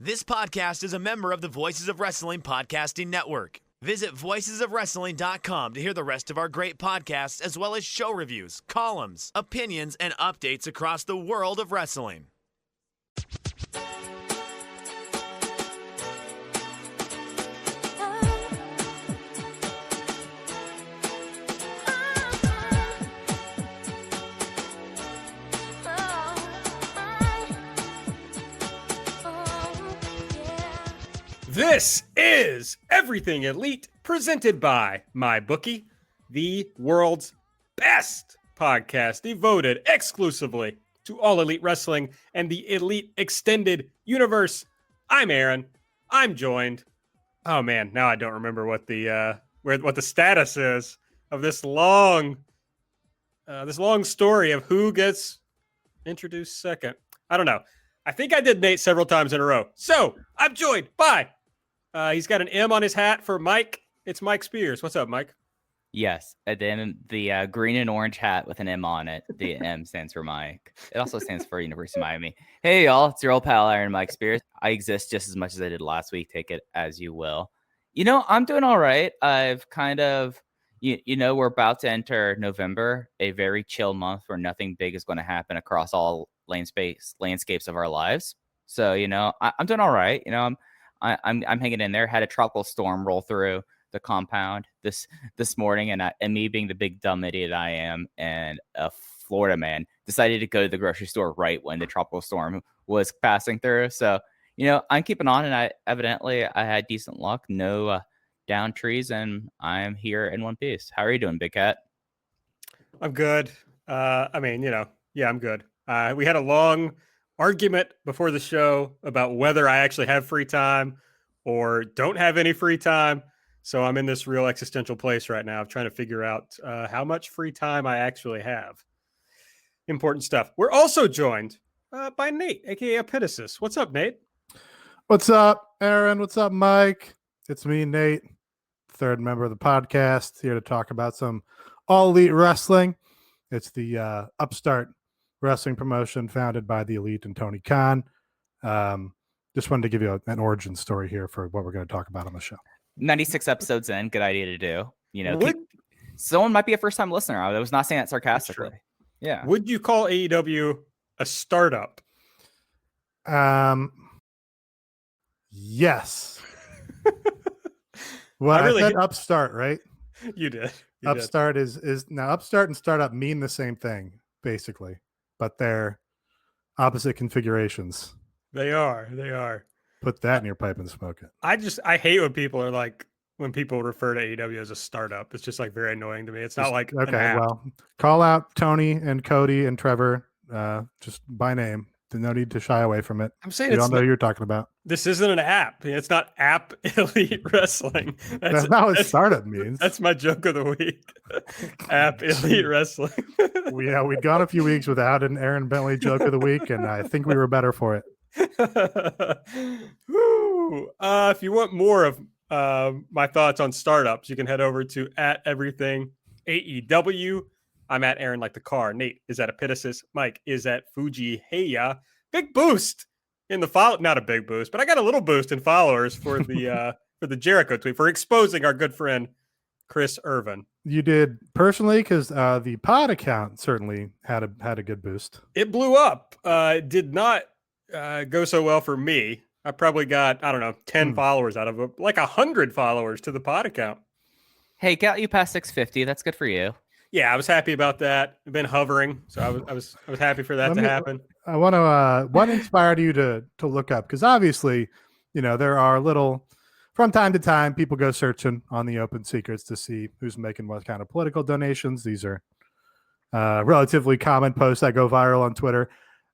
This podcast is a member of the Voices of Wrestling Podcasting Network. Visit voicesofwrestling.com to hear the rest of our great podcasts, as well as show reviews, columns, opinions, and updates across the world of wrestling. This is Everything Elite, presented by MyBookie, the world's best podcast devoted exclusively to all elite wrestling and the elite extended universe. I'm Aaron. I'm joined. Oh man, now I don't remember what the status is of this long story of who gets introduced second. I don't know. I think I did Nate several times in a row. So I'm joined by. He's got an M on his hat for Mike. It's Mike Spears. What's up, Mike? Yes, and then the green and orange hat with an M on it. The M stands for Mike. It also stands for University of Miami. Hey, y'all. It's your old pal, Aaron Mike Spears. I exist just as much as I did last week. Take it as you will. You know, I'm doing all right. I've kind of, we're about to enter November, a very chill month where nothing big is going to happen across all landscapes of our lives. So, I'm doing all right. I'm hanging in there. Had a tropical storm roll through the compound this morning, and me being the big dumb idiot I am, and a Florida man, decided to go to the grocery store right when the tropical storm was passing through. So, I'm keeping on, and I had decent luck. No down trees, and I'm here in one piece. How are you doing, Big Cat? I'm good. I'm good. We had a long argument before the show about whether I actually have free time or don't have any free time. So I'm in this real existential place right now of trying to figure out how much free time I actually have. Important stuff. We're also joined by Nate, aka Epitasis. What's up, Nate? What's up, Aaron? What's up, Mike? It's me, Nate, third member of the podcast, here to talk about some all elite wrestling. It's the upstart wrestling promotion founded by the Elite and Tony Khan. Just wanted to give you an origin story here for what we're going to talk about on the show. 96 episodes in, good idea to do. Someone might be a first-time listener. I was not saying that sarcastically. Yeah. Would you call AEW a startup? Yes. Well, I said upstart, right? You did. Upstart is now upstart and startup mean the same thing, basically, but they're opposite configurations. They are. Put that in your pipe and smoke it. I hate when people are like, when people refer to AEW as a startup. It's just like very annoying to me. It's not like, okay, well, call out Tony and Cody and Trevor just by name. No need to shy away from it. I'm saying you don't know who you're talking about. This isn't an app. It's not app elite wrestling. That's not what startup means. That's my joke of the week. App elite wrestling. We'd gone a few weeks without an Aaron Bentley joke of the week, and I think we were better for it. Woo. If you want more of my thoughts on startups, you can head over to @everything AEW. I'm at Aaron like the car. Nate is at Epitasis. Mike is at Fuji Heya. Big boost in the follow. Not a big boost, but I got a little boost in followers for the for the Jericho tweet for exposing our good friend Chris Irvin. You did personally, because the pod account certainly had a good boost. It blew up. It did not go so well for me. I probably got 10 followers out of it, like 100 followers to the pod account. Hey, got you past 650. That's good for you. Yeah, I was happy about that. I've been hovering, so I was happy for that to happen. I want to. What inspired you to look up? Because obviously, there are from time to time, people go searching on the open secrets to see who's making what kind of political donations. These are relatively common posts that go viral on Twitter.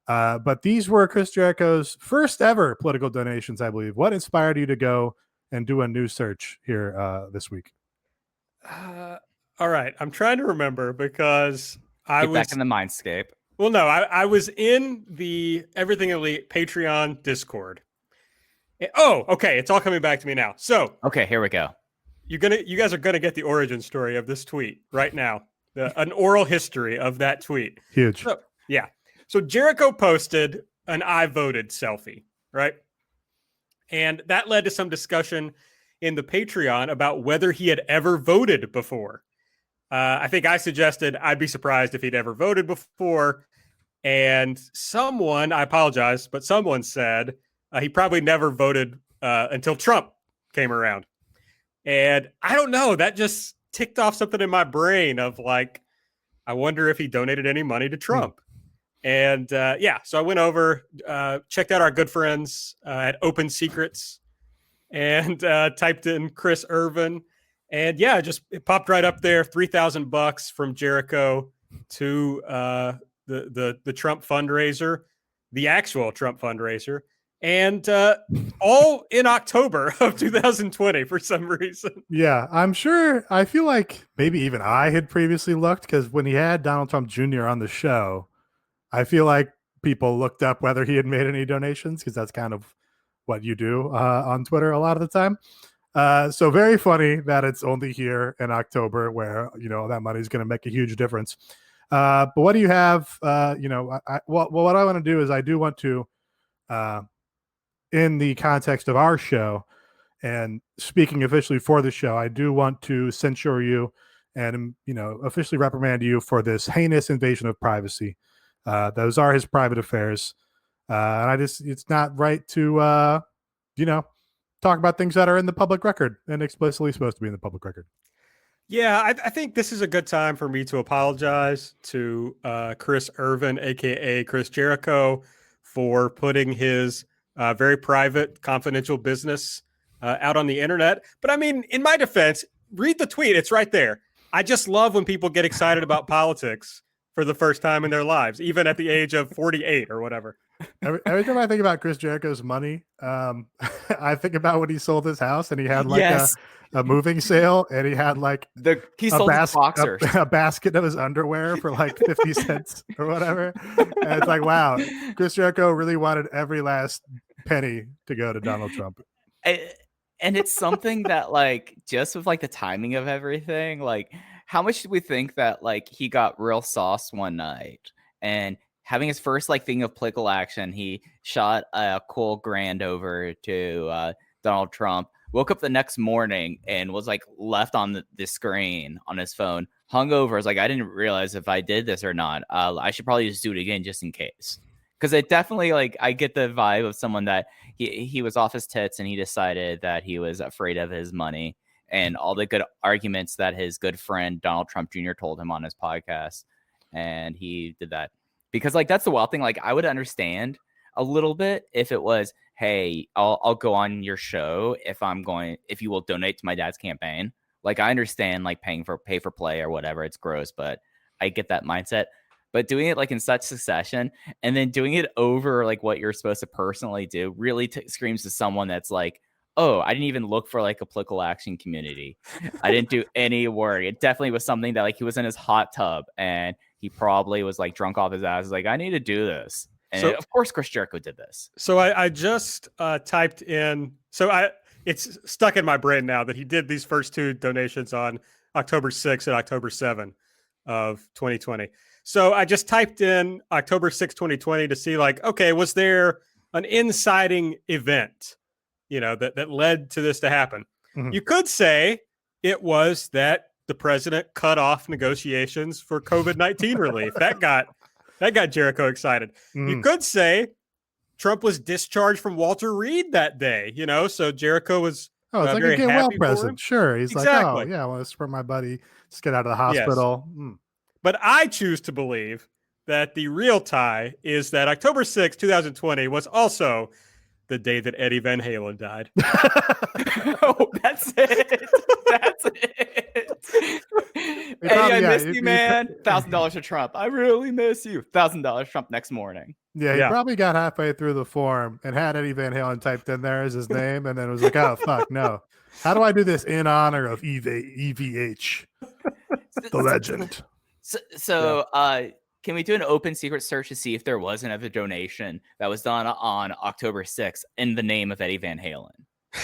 But these were Chris Jericho's first ever political donations, I believe. What inspired you to go and do a new search here this week? All right. I'm trying to remember because I was back in the mindscape. Well, no, I was in the Everything Elite Patreon Discord. Oh, okay. It's all coming back to me now. So, okay, here we go. You guys are gonna get the origin story of this tweet right now. An oral history of that tweet. Huge. So Jericho posted an "I voted" selfie, right? And that led to some discussion in the Patreon about whether he had ever voted before. I think I suggested I'd be surprised if he'd ever voted before. And someone, I apologize, but someone said he probably never voted until Trump came around. And I don't know, that just ticked off something in my brain of like, I wonder if he donated any money to Trump. And so I went over, checked out our good friends at Open Secrets and typed in Chris Irvin. And yeah, it popped right up there, $3,000 from Jericho to the Trump fundraiser, the actual Trump fundraiser, and all in October of 2020 for some reason. Yeah, I'm sure. I feel like maybe even I had previously looked, because when he had Donald Trump Jr. on the show, I feel like people looked up whether he had made any donations, because that's kind of what you do on Twitter a lot of the time. So very funny that it's only here in October where, that money is going to make a huge difference. But what do you have? What I want to do is I do want to, in the context of our show and speaking officially for the show, I do want to censure you and, officially reprimand you for this heinous invasion of privacy. Those are his private affairs. And it's not right to, talk about things that are in the public record and explicitly supposed to be in the public record. Yeah, I think this is a good time for me to apologize to Chris Irvin, a.k.a. Chris Jericho, for putting his very private, confidential business out on the internet. But I mean, in my defense, read the tweet. It's right there. I just love when people get excited about politics for the first time in their lives, even at the age of 48 or whatever. Every time I think about Chris Jericho's money, I think about when he sold his house and he had like a moving sale, and he had like he sold boxers, a basket of his underwear for like 50 cents or whatever. And it's like, wow, Chris Jericho really wanted every last penny to go to Donald Trump. And it's something that, like, just with like the timing of everything, like, how much do we think that like he got real sauce one night and having his first like thing of political action, he shot a cool grand over to Donald Trump, woke up the next morning and was like left on the screen on his phone, hungover. I was like, I didn't realize if I did this or not. I should probably just do it again just in case. Because it definitely, like, I get the vibe of someone that he was off his tits and he decided that he was afraid of his money and all the good arguments that his good friend Donald Trump Jr. told him on his podcast. And he did that. Because, like, that's the wild thing. Like, I would understand a little bit if it was, hey, I'll go on your show if you will donate to my dad's campaign. Like, I understand, like, pay for play or whatever. It's gross, but I get that mindset. But doing it like in such succession and then doing it over like what you're supposed to personally do really screams to someone that's like, oh, I didn't even look for like a political action community. I didn't do any work. It definitely was something that like he was in his hot tub and he probably was like drunk off his ass. Like, I need to do this. And so, of course, Chris Jericho did this. So I just typed in. It's stuck in my brain now that he did these first two donations on October 6th and October 7th of 2020. So I just typed in October 6, 2020 to see like, okay, was there an inciting event, that led to this to happen? Mm-hmm. You could say it was that the president cut off negotiations for COVID-19 relief. That got Jericho excited. Mm-hmm. You could say Trump was discharged from Walter Reed that day, so Jericho was it's like a get well present. Sure. He's exactly. Like, oh, yeah, well, it's for my buddy. Just get out of the hospital. Yes. But I choose to believe that the real tie is that October 6, 2020 was also the day that Eddie Van Halen died. Oh, that's it. That's it. Eddie, I miss you, man. $1,000 to Trump. I really miss you. $1,000 Trump next morning. Yeah, he probably got halfway through the form and had Eddie Van Halen typed in there as his name, and then was like, oh, fuck, no. How do I do this in honor of EVH, the legend? So, can we do an open secret search to see if there was another donation that was done on October 6th in the name of Eddie Van Halen?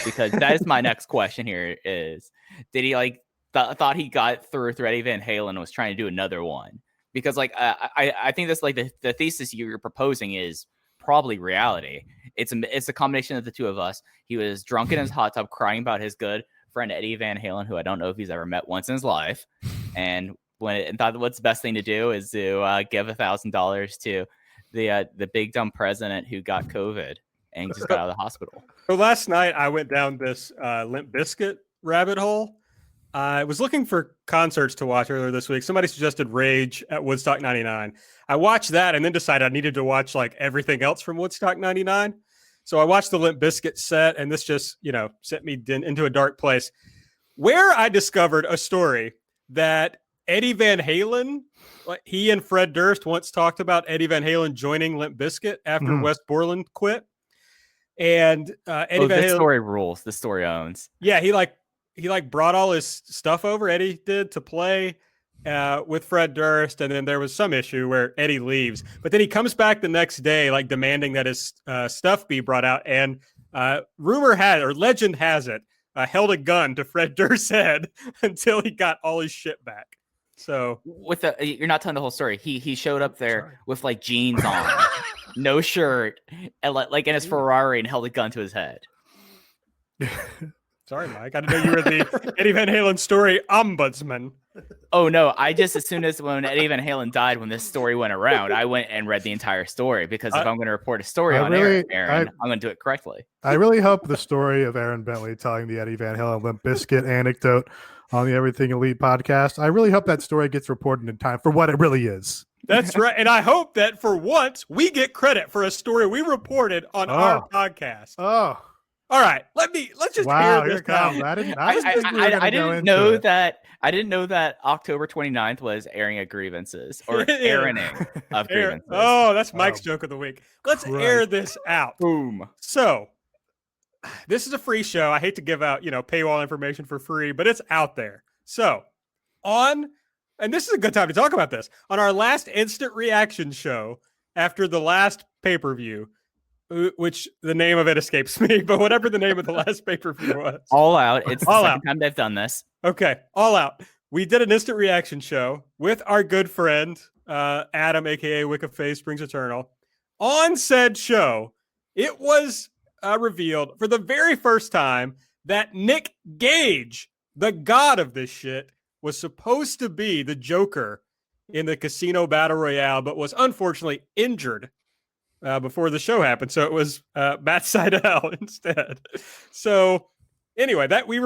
Because that is my next question here is, did he like thought he got through Eddie Van Halen and was trying to do another one? Because like, I think that's like the thesis you're proposing is probably reality It's a combination of the two of us. He was drunk in his hot tub crying about his good friend Eddie Van Halen, who I don't know if he's ever met once in his life, and thought what's the best thing to do is to give $1,000 to the big dumb president who got COVID and just got out of the hospital. So last night I went down this Limp Bizkit rabbit hole. I was looking for concerts to watch earlier this week. Somebody suggested Rage at Woodstock 99. I watched that and then decided I needed to watch like everything else from Woodstock 99. So I watched the Limp Bizkit set, and this just, sent me into a dark place where I discovered a story that Eddie Van Halen, he and Fred Durst once talked about Eddie Van Halen joining Limp Bizkit after Wes Borland quit. And Eddie Van Halen, story rules. The story owns. Yeah, he brought all his stuff over, Eddie did, to play with Fred Durst, and then there was some issue where Eddie leaves, but then he comes back the next day like demanding that his stuff be brought out, and legend has it, held a gun to Fred Durst's head until he got all his shit back. So you're not telling the whole story. He showed up there with like jeans on, no shirt, and like in his Ferrari, and held a gun to his head. Sorry, Mike. I didn't know you were the Eddie Van Halen story ombudsman. Oh, no. I just, as soon as when Eddie Van Halen died, when this story went around, I went and read the entire story, because if I'm going to report a story on Aaron, I'm going to do it correctly. I really hope the story of Aaron Bentley telling the Eddie Van Halen Limp Bizkit anecdote on the Everything Elite podcast, I really hope that story gets reported in time for what it really is. That's right. And I hope that for once we get credit for a story we reported on our podcast. Oh. All right, let's just hear this out. I didn't know that October 29th was airing of grievances, or airing of grievances. Oh, that's Mike's joke of the week. Let's air this out. Boom. So, this is a free show. I hate to give out, paywall information for free, but it's out there. So, and this is a good time to talk about this. On our last instant reaction show after the last pay-per-view, which the name of it escapes me, but whatever the name of the last pay-per-view was. All Out. It's the second time they've done this. Okay, All Out. We did an instant reaction show with our good friend, Adam, a.k.a. Wiccaface Springs Eternal. On said show, it was revealed for the very first time that Nick Gage, the god of this shit, was supposed to be the Joker in the Casino Battle Royale, but was unfortunately injured before the show happened, so it was Matt Seidel instead. So anyway, that we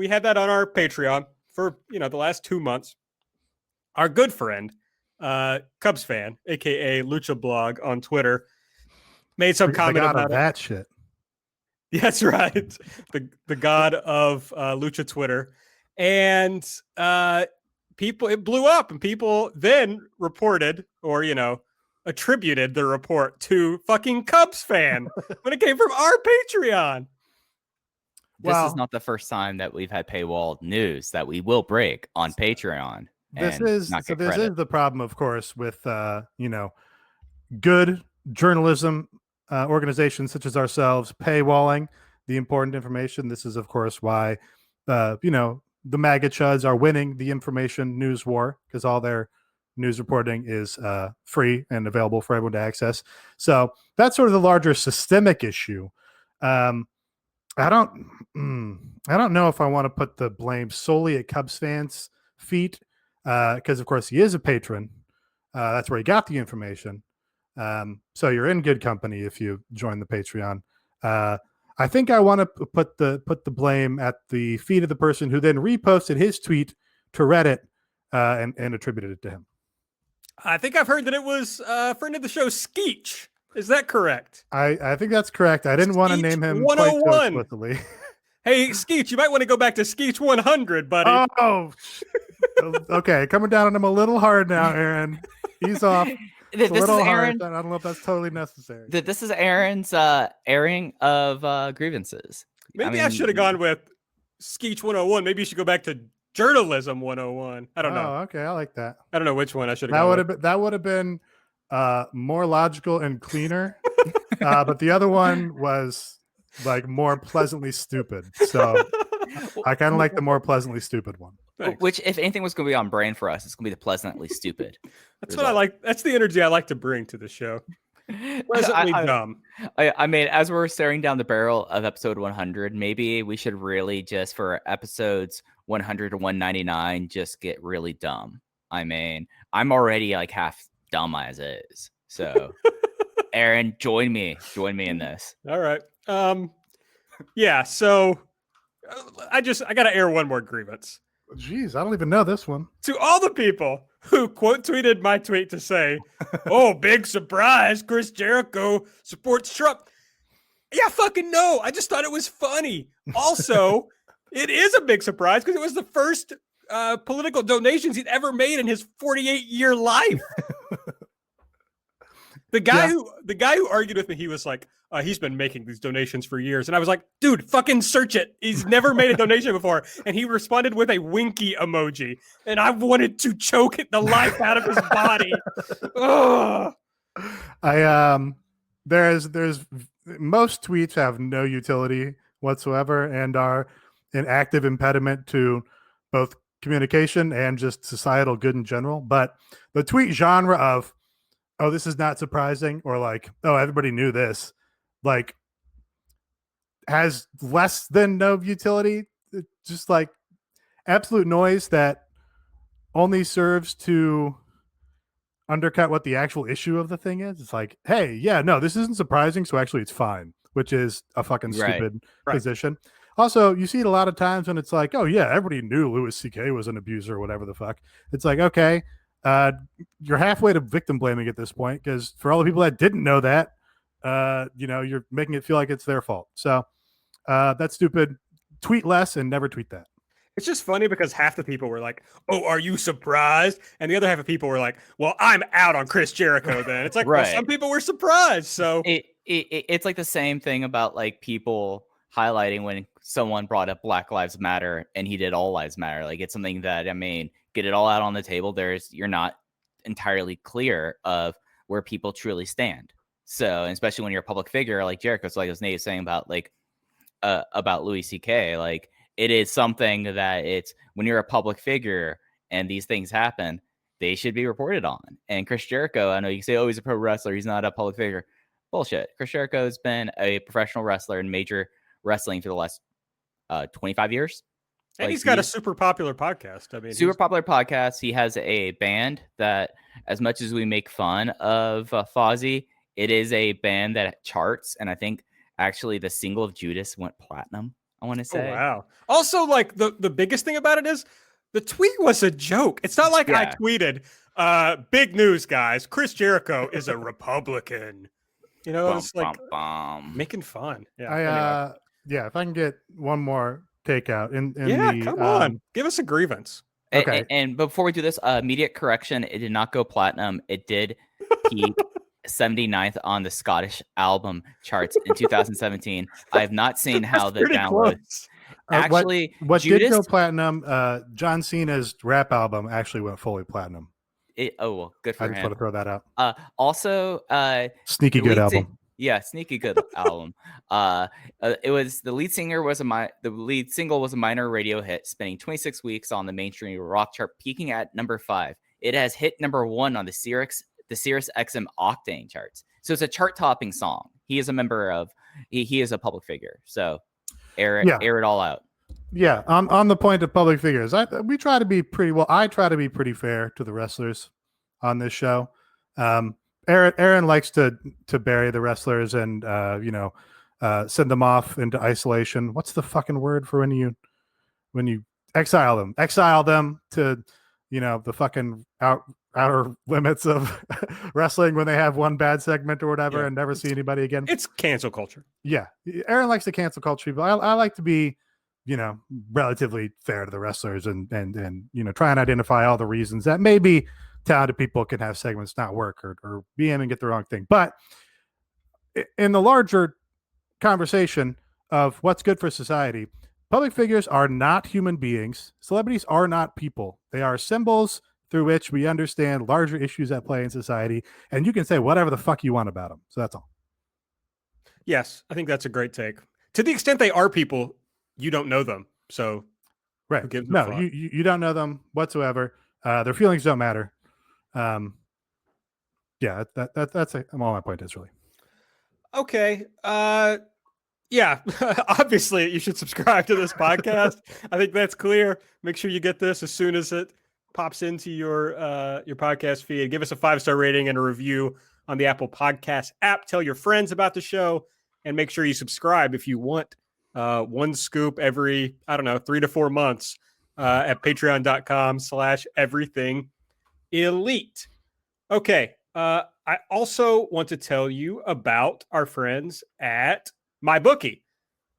had that on our Patreon for the last 2 months. Our good friend, Cubs fan, aka Lucha Blog on Twitter, made some comment about that shit. That's right, the god of Lucha Twitter, and it blew up, and people then reported, or attributed the report to fucking Cubs fan when it came from our Patreon. This is not the first time that we've had paywall news that we will break on Patreon. This is the problem, of course, with good journalism organizations such as ourselves paywalling the important information. This is, of course, why the MAGA chuds are winning the information news war, because all their news reporting is free and available for everyone to access. So that's sort of the larger systemic issue. I don't know if I want to put the blame solely at Cubs fans' feet, because of course he is a patron. That's where he got the information. So you're in good company if you join the Patreon. I think I want to put the blame at the feet of the person who then reposted his tweet to Reddit and attributed it to him. I think I've heard that it was a friend of the show, Skeech. Is that correct? I think that's correct. I didn't want to name him 101. Quite so explicitly. Hey, Skeech, you might want to go back to Skeech 100, buddy. Oh, okay. Coming down on him a little hard now, Aaron. He's off. This is Aaron. I don't know if that's totally necessary. This is Aaron's airing of grievances. Maybe I should have gone with Skeech 101. Maybe you should go back to Journalism 101. I don't know. Oh, okay. I like that. I don't know which one I should have. That would have been more logical and cleaner. But the other one was like more pleasantly stupid. So I kind of like the more pleasantly stupid one. Thanks. Which, if anything was going to be on brand for us, it's going to be the pleasantly stupid. That's what I like. That's the energy I like to bring to the show. Pleasantly dumb. I mean, as we're staring down the barrel of episode 100, maybe we should really just for episodes 100 to 199 just get really dumb. I mean, I'm already like half dumb as is. So, Aaron, join me in this. All right. Yeah. So I got to air one more grievance. Jeez, I don't even know this one. To all the people who quote tweeted my tweet to say, "Oh, big surprise, Chris Jericho supports Trump." Yeah, fucking no. I just thought it was funny. Also, it is a big surprise because it was the first political donations he'd ever made in his 48-year life. The guy who argued with me, he was like, he's been making these donations for years. And I was like, dude, fucking search it. He's never made a donation before. And he responded with a winky emoji. And I wanted to choke the life out of his body. Ugh. There's most tweets have no utility whatsoever and are an active impediment to both communication and just societal good in general. But the tweet genre of, oh, this is not surprising, or like, oh, everybody knew this, like, has less than no utility. It's just like absolute noise that only serves to undercut what the actual issue of the thing is. It's like, hey, yeah, no, this isn't surprising, so actually it's fine, which is a fucking stupid position. Also, you see it a lot of times when it's like, oh yeah, everybody knew Louis C.K. was an abuser or whatever the fuck. It's like, okay, you're halfway to victim blaming at this point, because for all the people that didn't know that, you're making it feel like it's their fault. So that's stupid. Tweet less and never tweet that. It's just funny because half the people were like, oh, are you surprised? And the other half of people were like, well, I'm out on Chris Jericho then. It's like, well, some people were surprised. So it's like the same thing about like people highlighting when someone brought up Black Lives Matter and he did All Lives Matter. Like, it's something that, I mean, get it all out on the table. You're not entirely clear of where people truly stand. So, especially when you're a public figure like Jericho, so like as Nate was saying about Louis C.K., like, it is something that it's when you're a public figure and these things happen, they should be reported on. And Chris Jericho, I know you can say, oh, he's a pro wrestler, he's not a public figure. Bullshit. Chris Jericho has been a professional wrestler in major wrestling for the last 25 years. And like, he's got a super popular podcast. I mean, super popular podcast. He has a band that, as much as we make fun of Fozzy, it is a band that charts. And I think actually the single of Judas went platinum, I want to say. Oh, wow. Also, like, the biggest thing about it is the tweet was a joke. It's not like I tweeted, big news, guys. Chris Jericho is a Republican. You know, it's like making fun. Yeah. Yeah, if I can get one more takeout in come on. Give us a grievance. Okay. And before we do this, immediate correction, it did not go platinum. It did peak 79th on the Scottish album charts in 2017. I have not seen how the downloads. Actually, what did go platinum? John Cena's rap album actually went fully platinum. Well, good for him. I just want to throw that out. Also, sneaky good album. Yeah, sneaky good album. It was the lead single was a minor radio hit, spending 26 weeks on the mainstream rock chart, peaking at number 5. It has hit number 1 on the Sirius XM Octane charts. So it's a chart-topping song. He is a member of. He is a public figure. So air it all out. Yeah, on the point of public figures, I try to be pretty fair to the wrestlers on this show. Aaron likes to bury the wrestlers and send them off into isolation. What's the fucking word for when you exile them to the fucking outer limits of wrestling when they have one bad segment or whatever and never see anybody again. It's cancel culture. Yeah, Aaron likes to cancel culture, but I like to be relatively fair to the wrestlers and try and identify all the reasons that maybe talented people can have segments not work or be in and get the wrong thing. But in the larger conversation of what's good for society, public figures are not human beings. Celebrities are not people. They are symbols through which we understand larger issues at play in society. And you can say whatever the fuck you want about them. So that's all. Yes, I think that's a great take. To the extent they are people, you don't know them. So right. No, you don't know them whatsoever. Their feelings don't matter. yeah, that's all my point is really. Okay. Yeah, obviously you should subscribe to this podcast. I think that's clear. Make sure you get this as soon as it pops into your podcast feed. Give us a 5-star rating and a review on the Apple Podcast app. Tell your friends about the show, and make sure you subscribe if you want one scoop every, 3 to 4 months at patreon.com/everythingelite. Okay. I also want to tell you about our friends at MyBookie.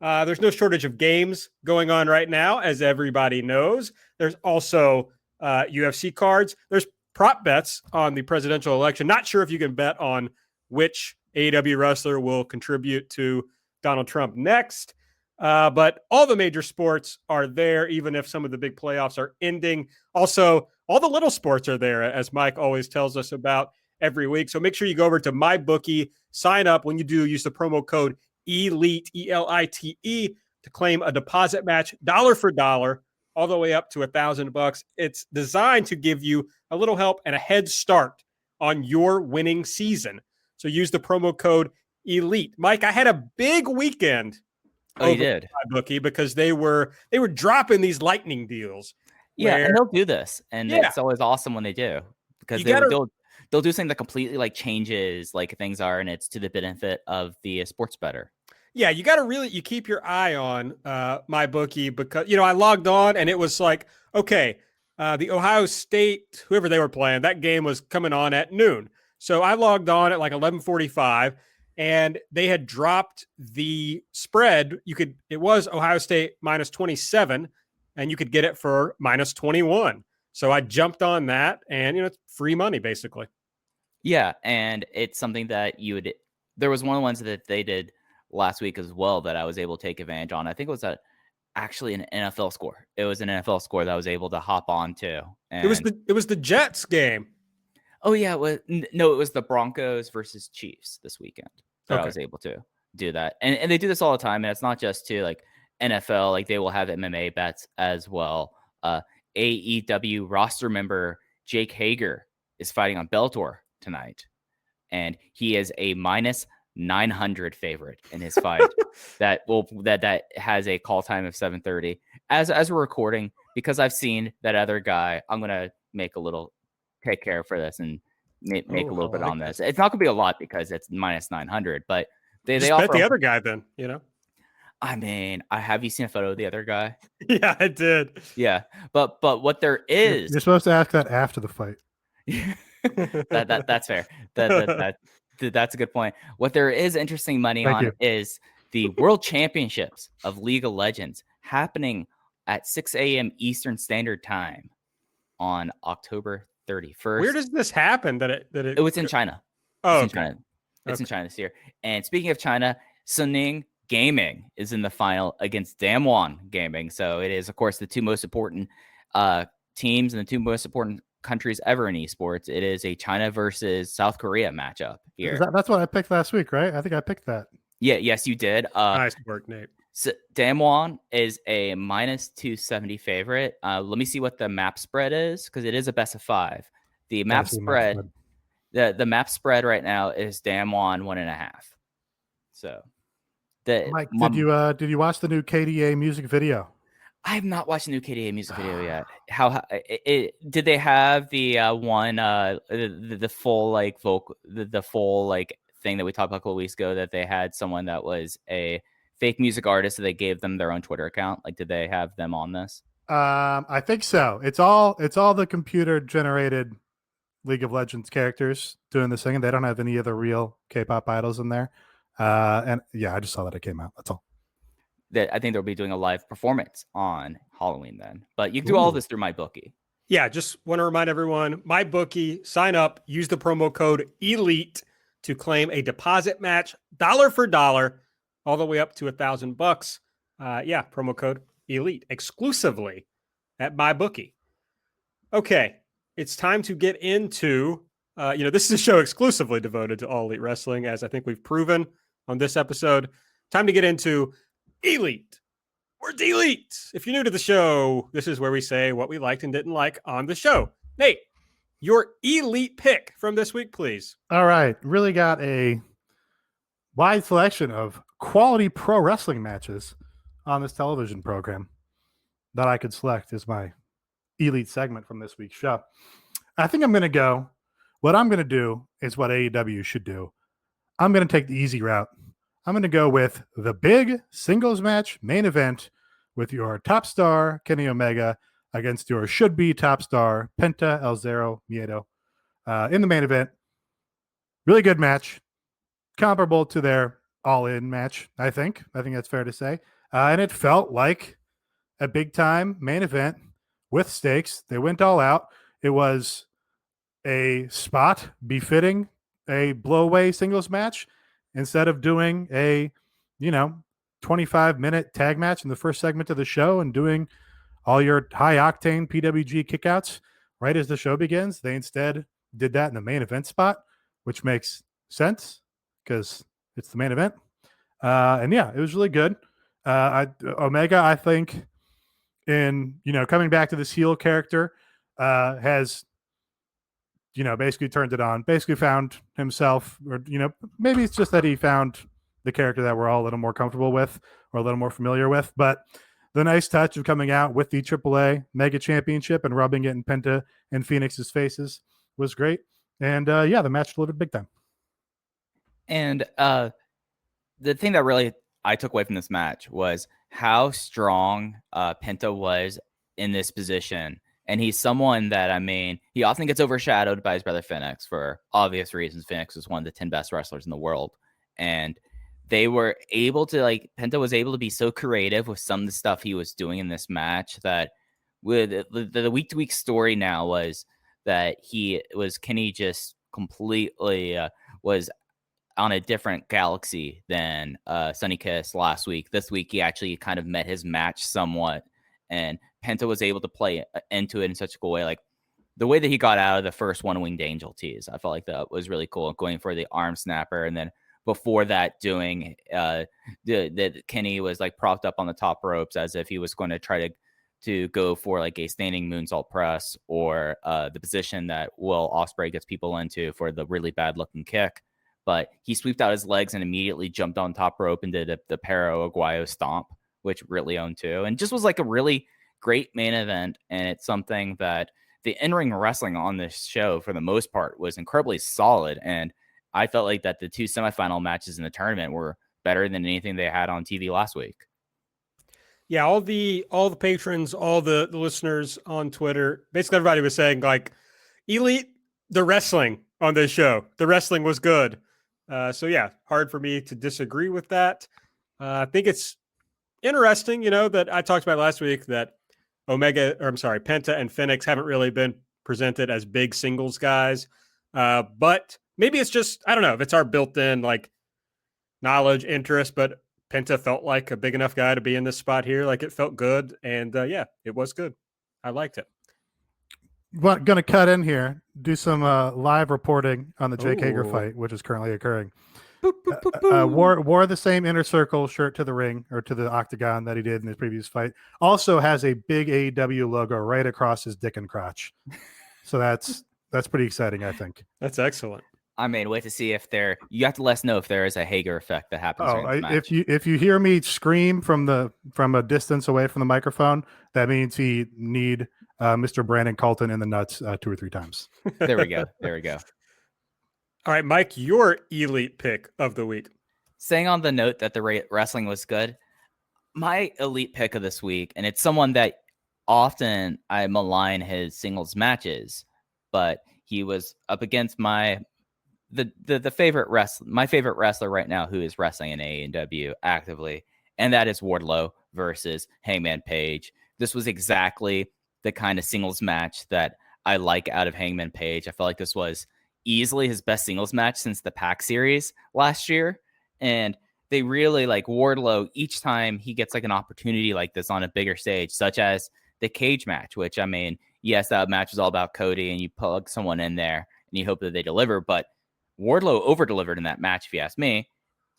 There's no shortage of games going on right now, as everybody knows. There's also UFC cards. There's prop bets on the presidential election. Not sure if you can bet on which AEW wrestler will contribute to Donald Trump next. But all the major sports are there, even if some of the big playoffs are ending. Also, all the little sports are there, as Mike always tells us about every week. So make sure you go over to MyBookie, sign up. When you do, use the promo code ELITE, ELITE, to claim a deposit match, dollar for dollar, all the way up to $1,000. It's designed to give you a little help and a head start on your winning season. So use the promo code ELITE. Mike, I had a big weekend. Oh, you did? MyBookie, because they were dropping these lightning deals. Yeah, and they'll do this, and it's always awesome when they do, because they'll do something that completely like changes like things are, and it's to the benefit of the sports bettor. Yeah, you got to you keep your eye on MyBookie, because I logged on and it was like, okay, the Ohio State, whoever they were playing, that game was coming on at noon. So I logged on at like 11:45. And they had dropped the spread. It was Ohio State minus 27, and you could get it for minus 21. So I jumped on that, and it's free money basically. Yeah, and it's something that there was one of the ones that they did last week as well that I was able to take advantage on. I think it was actually an NFL score. It was an NFL score that I was able to hop on to. And it was the Jets game. Oh yeah, it was the Broncos versus Chiefs this weekend that I was able to do that. And they do this all the time, and it's not just to like NFL, like they will have MMA bets as well. AEW roster member Jake Hager is fighting on Bellator tonight, and he is a minus 900 favorite in his fight that has a call time of 7:30 as we're recording, because I've seen that other guy. I'm gonna take care for this and make a little bit on this. It's not gonna be a lot because it's minus 900, but they offer bet the other guy then, I mean, have you seen a photo of the other guy? Yeah, I did. Yeah, but what there is, you're supposed to ask that after the fight. that's fair. That's a good point. What there is interesting money on is the World Championships of League of Legends happening at 6 a.m. Eastern Standard Time on October 31st. Where does this happen? It was in China. Oh, it's in China. It's in China this year. And speaking of China, Suning Gaming is in the final against Damwon Gaming. So it is, of course, the two most important teams and the two most important countries ever in esports. It is a China versus South Korea matchup here. That's what I picked last week, right? I think I picked that. Yeah, yes, you did. Nice work, Nate. So Damwon is a minus 270 favorite. Let me see what the map spread is, because it is a best of 5. The map spread, the map spread right now is Damwon 1.5. So, Mike, did you watch the new KDA music video? I have not watched the new KDA music video yet. Did they have the one the full like vocal, the full like thing that we talked about a couple weeks ago, that they had someone that was a fake music artist, so they gave them their own Twitter account? Like, did they have them on this? I think so. It's all the computer generated League of Legends characters doing this thing, and they don't have any of the real K-pop idols in there. And yeah, I just saw that it came out. That's all. That I think they'll be doing a live performance on Halloween then. But you can do all this through MyBookie. Yeah, just want to remind everyone, MyBookie, sign up, use the promo code ELITE to claim a deposit match, dollar for dollar, all the way up to $1,000. Yeah, promo code ELITE exclusively at MyBookie. Okay, it's time to get into, this is a show exclusively devoted to All Elite Wrestling, as I think we've proven on this episode. Time to get into Elite. We're Delete. If you're new to the show, this is where we say what we liked and didn't like on the show. Nate, your elite pick from this week, please. All right. Really got a wide selection of quality pro wrestling matches on this television program that I could select as my elite segment from this week's show. I think I'm going to go. What I'm going to do is what AEW should do. I'm going to take the easy route. I'm going to go with the big singles match main event with your top star, Kenny Omega, against your should-be top star, Penta El Zero Miedo, in the main event. Really good match. Comparable to their all-in match, I think. I think that's fair to say. And it felt like a big-time main event with stakes. They went all out. It was a spot befitting a blow-away singles match instead of doing a, 25-minute tag match in the first segment of the show and doing all your high-octane PWG kickouts right as the show begins. They instead did that in the main event spot, which makes sense because it's the main event. And yeah, it was really good. Omega, I think, in, coming back to this heel character, has, basically turned it on, basically found himself, or, maybe it's just that he found the character that we're all a little more comfortable with or a little more familiar with. But the nice touch of coming out with the AAA Mega Championship and rubbing it in Penta and Phoenix's faces was great. And the match delivered big time. And the thing that really I took away from this match was how strong Penta was in this position. And he's someone that, he often gets overshadowed by his brother Phoenix for obvious reasons. Phoenix is one of the 10 best wrestlers in the world. And they were able to, Penta was able to be so creative with some of the stuff he was doing in this match that with the week-to-week story now was that Kenny just completely was on a different galaxy than Sonny Kiss last week. This week, he actually kind of met his match somewhat, and Penta was able to play into it in such a cool way. Like the way that he got out of the first one-winged angel tease, I felt like that was really cool, going for the arm snapper. And then before that, doing the Kenny was propped up on the top ropes as if he was going to try to go for a standing moonsault press, or the position that Will Ospreay gets people into for the really bad looking kick. But he sweeped out his legs and immediately jumped on top rope and did the Perro Aguayo stomp, which really owned too. And just was a really great main event. And it's something that the in-ring wrestling on this show, for the most part, was incredibly solid. And I felt like that the two semifinal matches in the tournament were better than anything they had on TV last week. Yeah, all the patrons, all the listeners on Twitter, basically everybody was saying elite, the wrestling on this show. The wrestling was good. So yeah, hard for me to disagree with that. I think it's interesting, that I talked about last week that Penta and Phoenix haven't really been presented as big singles guys. But maybe it's just, I don't know if it's our built-in knowledge, interest, but Penta felt like a big enough guy to be in this spot here. It felt good. And it was good. I liked it. Going to cut in here, do some live reporting on the Jake Hager fight, which is currently occurring. Wore the same inner circle shirt to the ring, or to the octagon, that he did in his previous fight. Also has a big AEW logo right across his dick and crotch. So that's pretty exciting, I think. That's excellent. Wait to see if you have to let us know if there is a Hager effect that happens. If you hear me scream from a distance away from the microphone, that means he need Mr. Brandon Colton in the nuts 2 or 3 times. There we go. All right, Mike, your elite pick of the week. Staying on the note that the wrestling was good, my elite pick of this week, and it's someone that often I malign his singles matches, but he was up against my favorite wrestler right now who is wrestling in AEW actively, and that is Wardlow versus Hangman Page. This was exactly the kind of singles match that I like out of Hangman Page. I felt like this was easily his best singles match since the PAC series last year. And they really Wardlow each time he gets an opportunity like this on a bigger stage, such as the cage match, which yes, that match was all about Cody and you plug someone in there and you hope that they deliver. But Wardlow over-delivered in that match, if you ask me.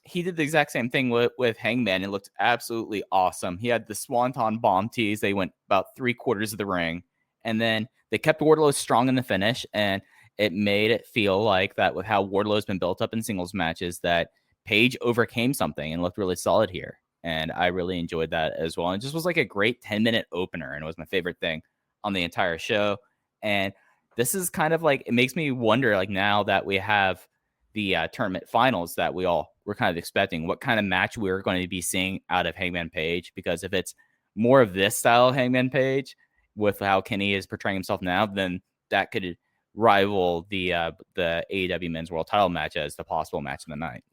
He did the exact same thing with Hangman. It looked absolutely awesome. He had the Swanton bomb tease. They went about 3/4 of the ring, And then they kept Wardlow strong in the finish, and it made it feel like that with how Wardlow's been built up in singles matches, that Page overcame something and looked really solid here. And I really enjoyed that as well. And it just was like a great 10-minute opener, and it was my favorite thing on the entire show. And this is kind of like, it makes me wonder, like, now that we have the tournament finals that we all were kind of expecting, what kind of match we're going to be seeing out of Hangman Page. Because if it's more of this style of Hangman Page with how Kenny is portraying himself now, then that could rival the AEW Men's World Title match as the possible match of the night.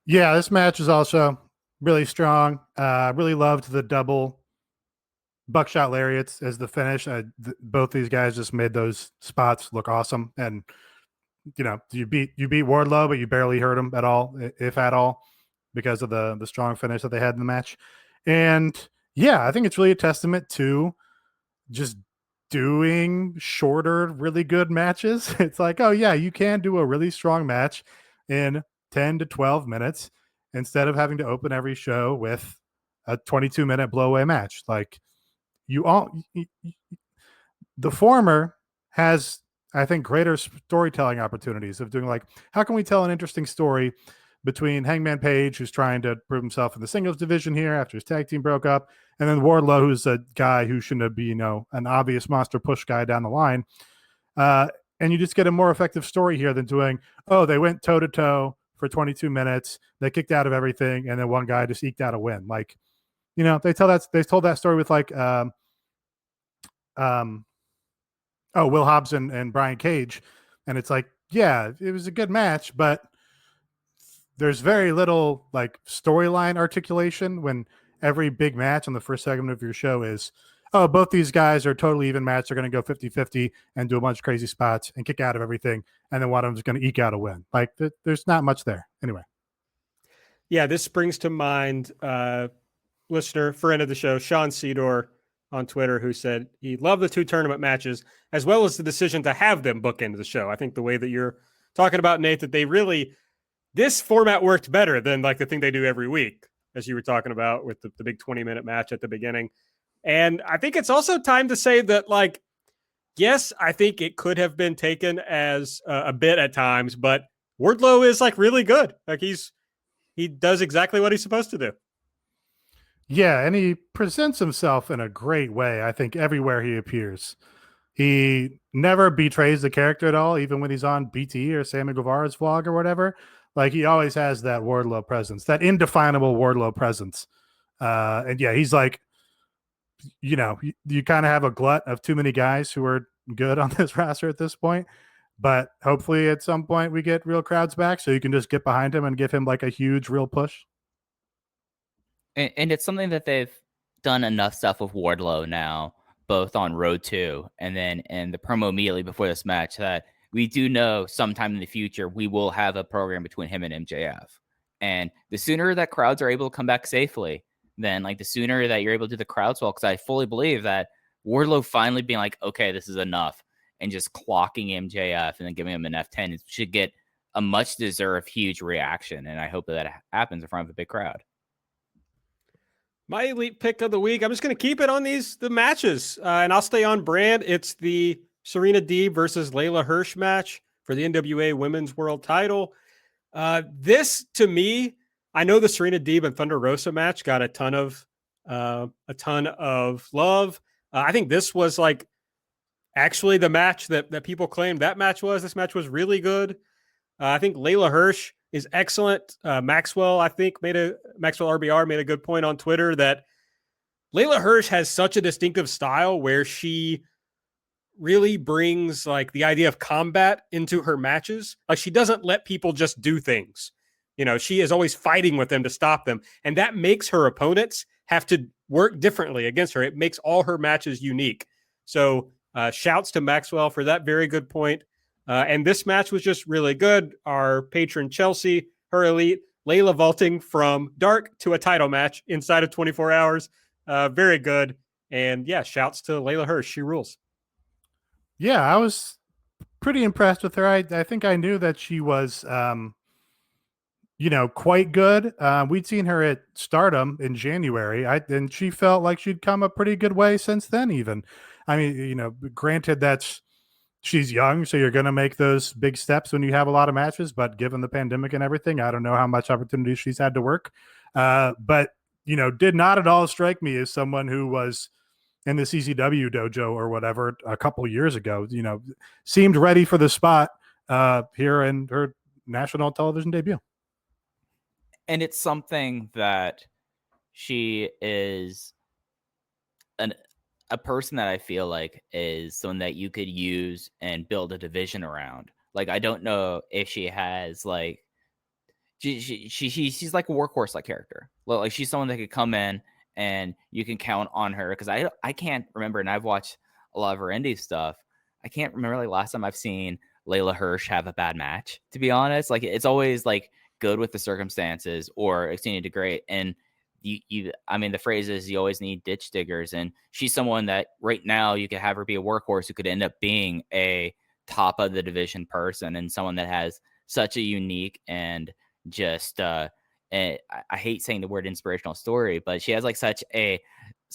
Yeah, this match is also really strong. Really loved the double buckshot lariats as the finish. Both these guys just made those spots look awesome. And you beat Wardlow, but you barely hurt him at all, if at all, because of the strong finish that they had in the match. And yeah, I think it's really a testament to just doing shorter, really good matches. It's like, oh yeah, you can do a really strong match in 10 to 12 minutes instead of having to open every show with a 22-minute blowaway match. Like, the former has, I think, greater storytelling opportunities of doing, like, how can we tell an interesting story between Hangman Page, who's trying to prove himself in the singles division here after his tag team broke up, and then Wardlow, who's a guy who shouldn't be, an obvious monster push guy down the line. And you just get a more effective story here than doing, oh, they went toe to toe for 22 minutes, they kicked out of everything, and then one guy just eked out a win. Like, they told that story with like Will Hobbs and Brian Cage, and it's like, yeah, it was a good match, but there's very little like storyline articulation when every big match on the first segment of your show is, oh, both these guys are totally even match. They're going to go 50-50 and do a bunch of crazy spots and kick out of everything. And then one of them is going to eke out a win. Like, there's not much there. Anyway. Yeah, this brings to mind listener, friend of the show, Sean Cedar on Twitter, who said he loved the 2 tournament matches, as well as the decision to have them book into the show. I think the way that you're talking about, Nate, that they really, this format worked better than like the thing they do every week, as you were talking about with the big 20-minute match at the beginning. And I think it's also time to say that, like, yes, I think it could have been taken as a bit at times, but Wardlow is like really good. Like, he does exactly what he's supposed to do. Yeah, and he presents himself in a great way, I think, everywhere he appears. He never betrays the character at all, even when he's on BT or Sammy Guevara's vlog or whatever. Like, he always has that Wardlow presence, that indefinable Wardlow presence. And yeah, he's like, you kind of have a glut of too many guys who are good on this roster at this point. But hopefully at some point we get real crowds back so you can just get behind him and give him like a huge real push. And it's something that they've done enough stuff with Wardlow now, both on Road 2 and then in the promo immediately before this match, that we do know sometime in the future we will have a program between him and MJF. And the sooner that crowds are able to come back safely, then like the sooner that you're able to do the crowd swell, because I fully believe that Wardlow finally being like, okay, this is enough, and just clocking MJF and then giving him an F10 should get a much deserved huge reaction. And I hope that happens in front of a big crowd. My elite pick of the week, I'm just going to keep it on the matches, and I'll stay on brand. It's the Serena Deeb versus Layla Hirsch match for the NWA Women's World Title. This, to me, I know the Serena Deeb and Thunder Rosa match got a ton of love. I think this was like actually the match that people claimed that match was. This match was really good. I think Layla Hirsch is excellent. Maxwell RBR made a good point on Twitter that Layla Hirsch has such a distinctive style where she really brings like the idea of combat into her matches. Like, she doesn't let people just do things. She is always fighting with them to stop them. And that makes her opponents have to work differently against her. It makes all her matches unique. So shouts to Maxwell for that very good point. And this match was just really good. Our patron Chelsea, her elite, Layla vaulting from dark to a title match inside of 24 hours. Very good. And yeah, shouts to Layla Hirsch. She rules. Yeah, I was pretty impressed with her. I think I knew that she was, quite good. We'd seen her at Stardom in January, and she felt like she'd come a pretty good way since then. Even, I mean, granted she's young, so you're going to make those big steps when you have a lot of matches. But given the pandemic and everything, I don't know how much opportunity she's had to work. But did not at all strike me as someone who was in the CCW dojo or whatever a couple years ago. Seemed ready for the spot here in her national television debut. And it's something that she is a person that I feel like is someone that you could use and build a division around. Like, I don't know if she has like she's like a workhorse like character. Like, she's someone that could come in and you can count on her, because I can't remember, and I've watched a lot of her indie stuff. I can't remember like last time I've seen Layla Hirsch have a bad match, to be honest. Like, it's always like good with the circumstances or exceeding to great. And I mean, the phrase is you always need ditch diggers. And she's someone that right now you could have her be a workhorse who could end up being a top of the division person, and someone that has such a unique and just, and I hate saying the word inspirational story, but she has like such an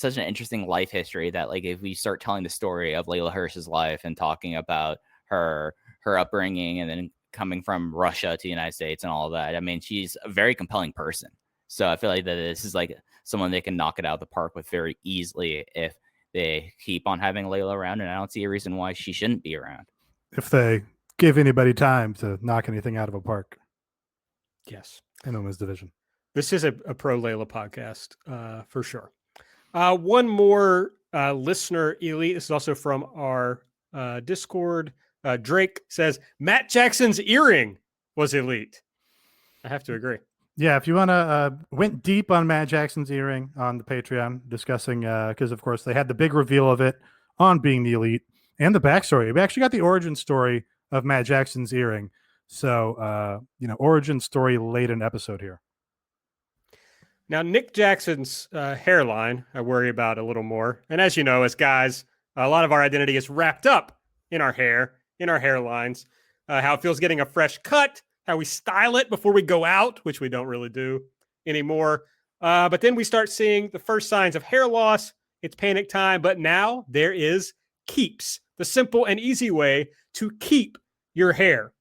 interesting life history that, like, if we start telling the story of Layla Hirsch's life and talking about her upbringing and then coming from Russia to the United States and all of that, I mean, she's a very compelling person. So I feel like that this is like someone they can knock it out of the park with very easily if they keep on having Layla around, and I don't see a reason why she shouldn't be around. If they give anybody time to knock anything out of a park. Yes. In women's division. This is a pro Layla podcast for sure. One more listener elite. This is also from our Discord. Drake says Matt Jackson's earring was elite. I have to agree. Yeah, if you want to went deep on Matt Jackson's earring on the Patreon, discussing because of course they had the big reveal of it on Being the Elite and the backstory. We actually got the origin story of Matt Jackson's earring. So origin story laden episode here. Now, Nick Jackson's hairline, I worry about a little more. And as you know, as guys, a lot of our identity is wrapped up in our hair, in our hairlines, how it feels getting a fresh cut, how we style it before we go out, which we don't really do anymore. But then we start seeing the first signs of hair loss. It's panic time. But now there is Keeps, the simple and easy way to keep your hair.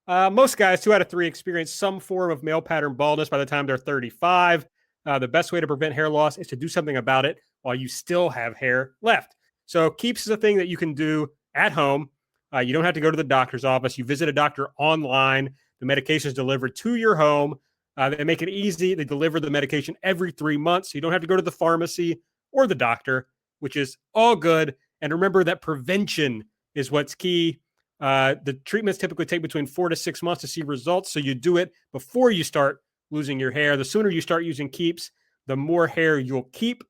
Most guys, 2 out of 3, experience some form of male pattern baldness by the time they're 35. The best way to prevent hair loss is to do something about it while you still have hair left. So Keeps is a thing that you can do at home. You don't have to go to the doctor's office. You visit a doctor online. The medication is delivered to your home. They make it easy. They deliver the medication every 3 months. So you don't have to go to the pharmacy or the doctor, which is all good. And remember that prevention is what's key. The treatments typically take between 4 to 6 months to see results. So you do it before you start losing your hair. The sooner you start using Keeps, the more hair you'll keep.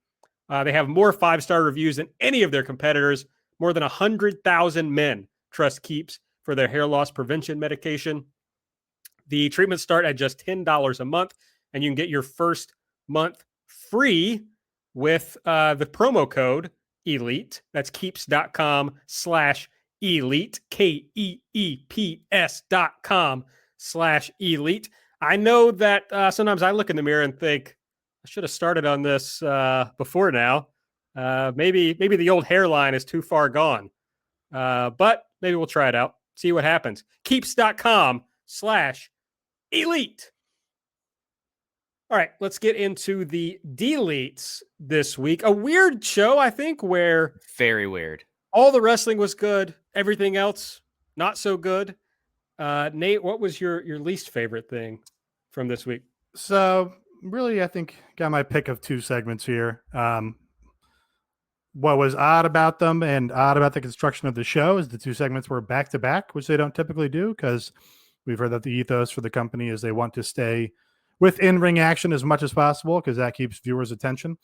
They have more 5-star reviews than any of their competitors. More than 100,000 men trust Keeps for their hair loss prevention medication. The treatments start at just $10 a month, and you can get your first month free with the promo code ELITE. That's keeps.com/elite, KEEPS.com/elite. I know that sometimes I look in the mirror and think, I should have started on this before now. Maybe the old hairline is too far gone. But maybe we'll try it out, see what happens. Keeps.com/elite. All right, let's get into the deletes this week. A weird show, I think, where very weird. All the wrestling was good, everything else not so good. Nate, what was your least favorite thing from this week? So really, I think got my pick of 2 segments here. What was odd about them and odd about the construction of the show is the 2 segments were back to back, which they don't typically do, because we've heard that the ethos for the company is they want to stay with in-ring action as much as possible because that keeps viewers' attention.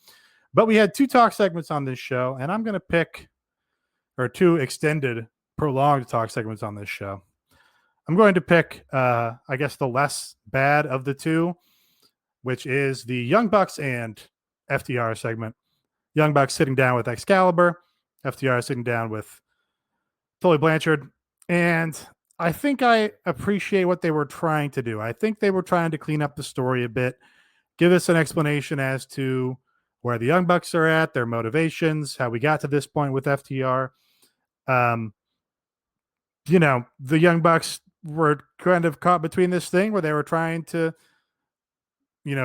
But we had 2 talk segments on this show, and I'm going to pick, or 2 extended, prolonged talk segments on this show. I'm going to pick, I guess, the less bad of the 2, which is the Young Bucks and FTR segment. Young Bucks sitting down with Excalibur, FTR sitting down with Tully Blanchard. And I think I appreciate what they were trying to do. I think they were trying to clean up the story a bit, give us an explanation as to where the Young Bucks are at, their motivations, how we got to this point with FTR. The Young Bucks were kind of caught between this thing where they were trying to,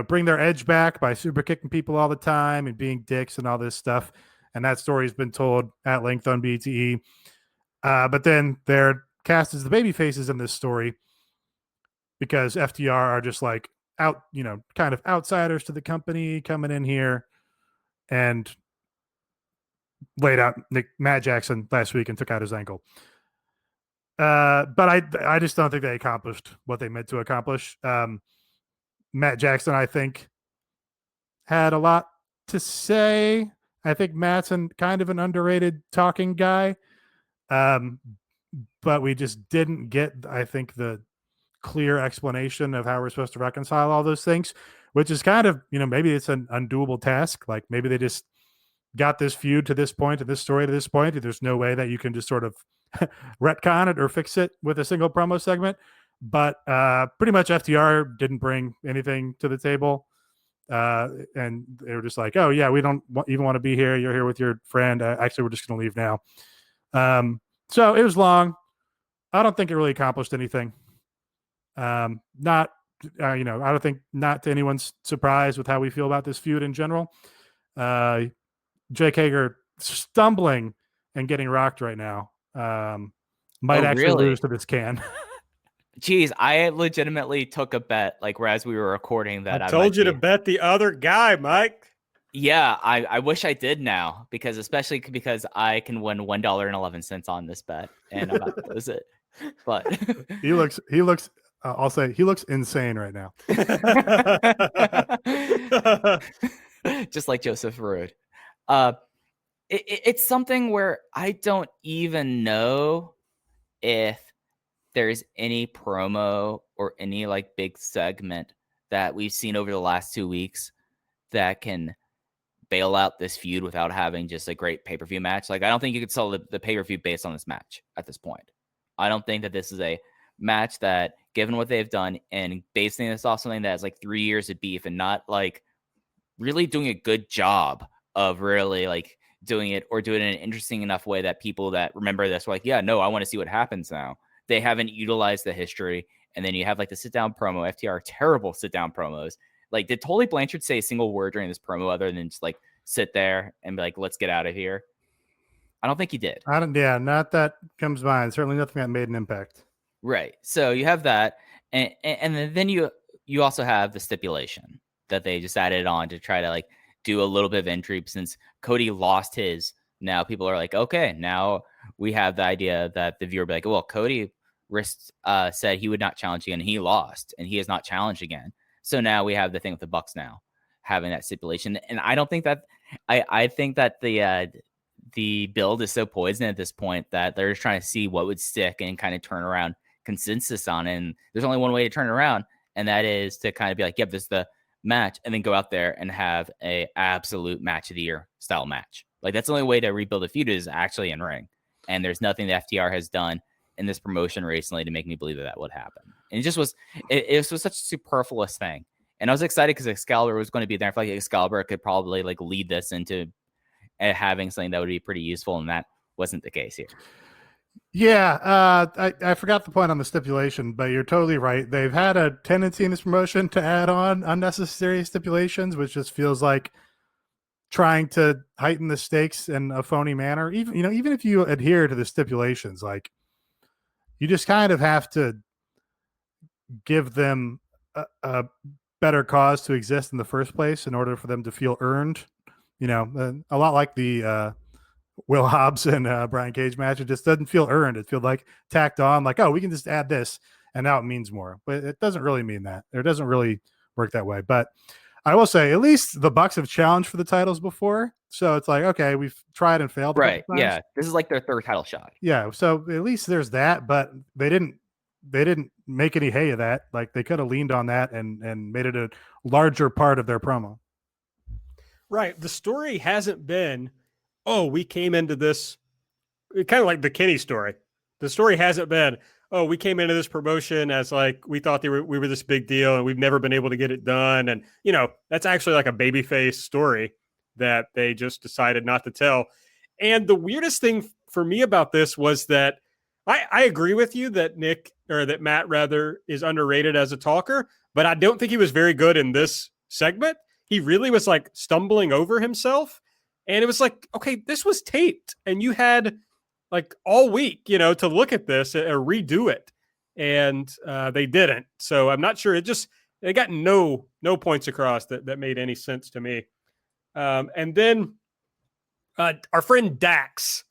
bring their edge back by super kicking people all the time and being dicks and all this stuff. And that story's been told at length on BTE. But then they're cast as the baby faces in this story because FTR are just like out, kind of outsiders to the company coming in here and laid out Matt Jackson last week and took out his ankle. But I just don't think they accomplished what they meant to accomplish. Matt Jackson, I think, had a lot to say. I think Matt's kind of an underrated talking guy. But we just didn't get, I think, the clear explanation of how we're supposed to reconcile all those things, which is kind of, maybe it's an undoable task. Like maybe they just got this feud to this point, and this story to this point, and there's no way that you can just sort of retcon it or fix it with a single promo segment. But pretty much FTR didn't bring anything to the table. And they were just like, oh, yeah, we don't even want to be here. You're here with your friend. Actually, we're just going to leave now. So it was long. I don't think it really accomplished anything. I don't think, not to anyone's surprise with how we feel about this feud in general. Jake Hager stumbling and getting rocked right now. Might actually lose to this can. Jeez, I legitimately took a bet, like as we were recording that. I told you to bet the other guy, Mike. Yeah, I wish I did now, especially because I can win $1.11 on this bet, and I'm about to lose it. But he looks. I'll say he looks insane right now. Just like Joseph Rude. It's something where I don't even know if there's any promo or any like big segment that we've seen over the last 2 weeks that can bail out this feud without having just a great pay-per-view match. Like, I don't think you could sell the pay-per-view based on this match at this point. I don't think that this is a match that, given what they've done and basing this off something that has like 3 years of beef and not like really doing a good job of really like doing it or doing it in an interesting enough way that people that remember this are like, yeah, no, I want to see what happens now. They haven't utilized the history. And then you have like the sit-down promo. FTR, terrible sit-down promos. Like, did Tully Blanchard say a single word during this promo other than just like sit there and be like, let's get out of here? I don't think he did. Not that comes to mind. Certainly nothing that made an impact. Right. So you have that. And then you also have the stipulation that they just added on to try to like do a little bit of intrigue since Cody lost his. Now people are like, okay, now we have the idea that the viewer will be like, well, Cody said he would not challenge again. And he lost and he has not challenged again. So now we have the thing with the Bucks now having that stipulation. And I don't think that I think that the build is so poisoned at this point that they're just trying to see what would stick and kind of turn around consensus on it. And there's only one way to turn it around. And that is to kind of be like, yep, this is the match, and then go out there and have a absolute match of the year style match. Like, that's the only way to rebuild a feud is actually in ring. And there's nothing that FTR has done in this promotion recently to make me believe that would happen. And it was such a superfluous thing. And I was excited because Excalibur was going to be there. I feel like Excalibur could probably like lead this into having something that would be pretty useful. And that wasn't the case here. Yeah, I forgot the point on the stipulation, but you're totally right. They've had a tendency in this promotion to add on unnecessary stipulations, which just feels like trying to heighten the stakes in a phony manner. Even if you adhere to the stipulations, like, you just kind of have to give them a better cause to exist in the first place in order for them to feel earned. A lot like the Will Hobbs and Brian Cage match. It just doesn't feel earned. It feels like tacked on, like, oh, we can just add this and now it means more. But it doesn't really mean that. It doesn't really work that way. But I will say, at least the Bucks have challenged for the titles before. So it's like, okay, we've tried and failed. Right. Yeah. This is like their third title shot. Yeah. So at least there's that, but they didn't make any hay of that. Like, they could have leaned on that and made it a larger part of their promo. Right. The story hasn't been, oh, we came into this kind of like the Kenny story. The story hasn't been, oh, we came into this promotion as like we thought we were this big deal and we've never been able to get it done. And, that's actually like a babyface story that they just decided not to tell. And the weirdest thing for me about this was that I agree with you that that Matt rather is underrated as a talker, but I don't think he was very good in this segment. He really was like stumbling over himself. And it was like, okay, this was taped and you had like all week, to look at this or redo it. And they didn't. So I'm not sure. They got no points across that made any sense to me. And then our friend Dax,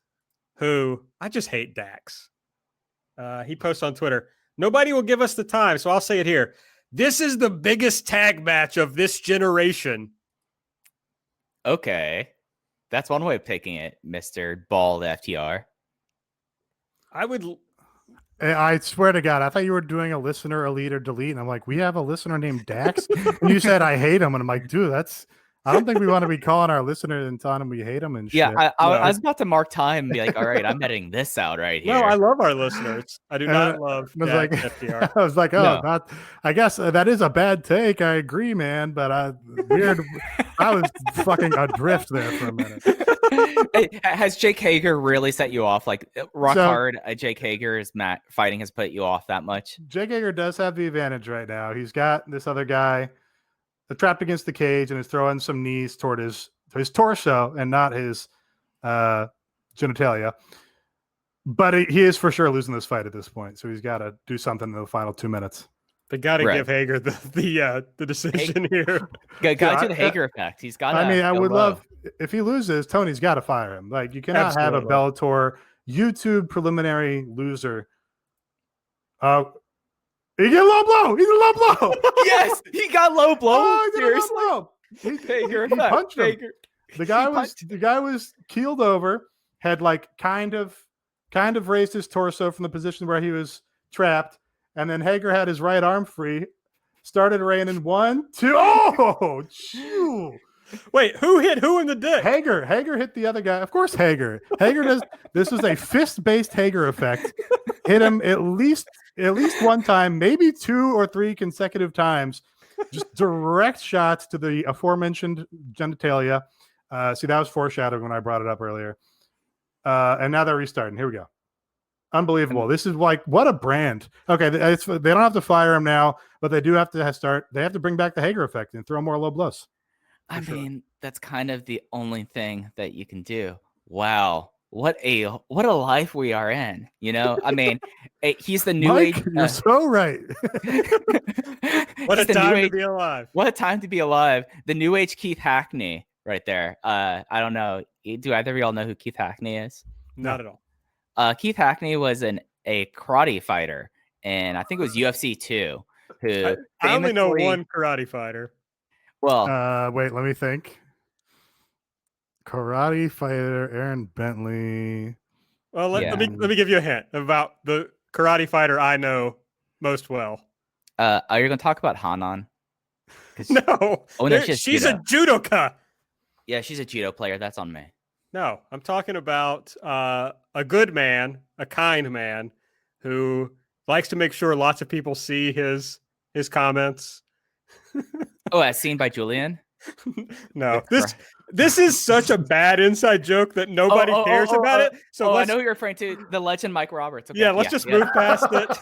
who I just hate Dax. He posts on Twitter, nobody will give us the time. So I'll say it here. This is the biggest tag match of this generation. Okay. That's one way of picking it, Mr. Bald FTR. I swear to God, I thought you were doing a listener, elite, or delete. And I'm like, we have a listener named Dax. And you said, I hate him. And I'm like, dude, I don't think we want to be calling our listener and telling them we hate them and shit. Yeah, I was about to mark time and be like, all right, I'm editing this out right here. No, I love our listeners. I do not love FTR. I was like, I guess that is a bad take. I agree, man. But weird. I was fucking adrift there for a minute. Hey, has Jake Hager really set you off? Like hard, Jake Hager's fighting has put you off that much? Jake Hager does have the advantage right now. He's got this other guy trapped against the cage and is throwing some knees toward his torso and not his genitalia. But he is for sure losing this fight at this point. So he's got to do something in the final 2 minutes. They got to give Hager the decision here. Got to the Hager effect. He's got. I mean, I would love if he loses. Tony's got to fire him. Like you cannot have a Bellator YouTube preliminary loser. He get low blow. He's a low blow. Yes, he got low blow. Oh, Seriously, Hager punched him. The guy was keeled over. Had like kind of raised his torso from the position where he was trapped. And then Hager had his right arm free, started raining 1, 2. Oh, chew. Wait, who hit who in the dick? Hager hit the other guy. Of course, Hager does. This was a fist-based Hager effect. Hit him at least one time, maybe 2 or 3 consecutive times. Just direct shots to the aforementioned genitalia. See, that was foreshadowed when I brought it up earlier. And now they're restarting. Here we go. Unbelievable. This is like, what a brand. Okay, they don't have to fire him now, but they do have to start. They have to bring back the Hager effect and throw more low blows. I mean, that's kind of the only thing that you can do. Wow. What a life we are in. I mean, he's the new Mike, age. You're so right. What a time to be alive. What a time to be alive. The new age Keith Hackney right there. I don't know. Do either of y'all know who Keith Hackney is? Not at all. Keith Hackney was a karate fighter, and I think it was UFC 2. Who I only know one karate fighter. Well, wait, let me think. Karate fighter Aaron Bentley. Well, let me give you a hint about the karate fighter I know most well. Are you going to talk about Hanan? No. Oh no, she's a judoka. Yeah, she's a judo player. That's on me. No, I'm talking about a good man, a kind man, who likes to make sure lots of people see his comments. Oh, as seen by Julian? No, this is such a bad inside joke that nobody cares about it. So I know who you're referring to, the legend Mike Roberts. Okay. Yeah, let's just move past it.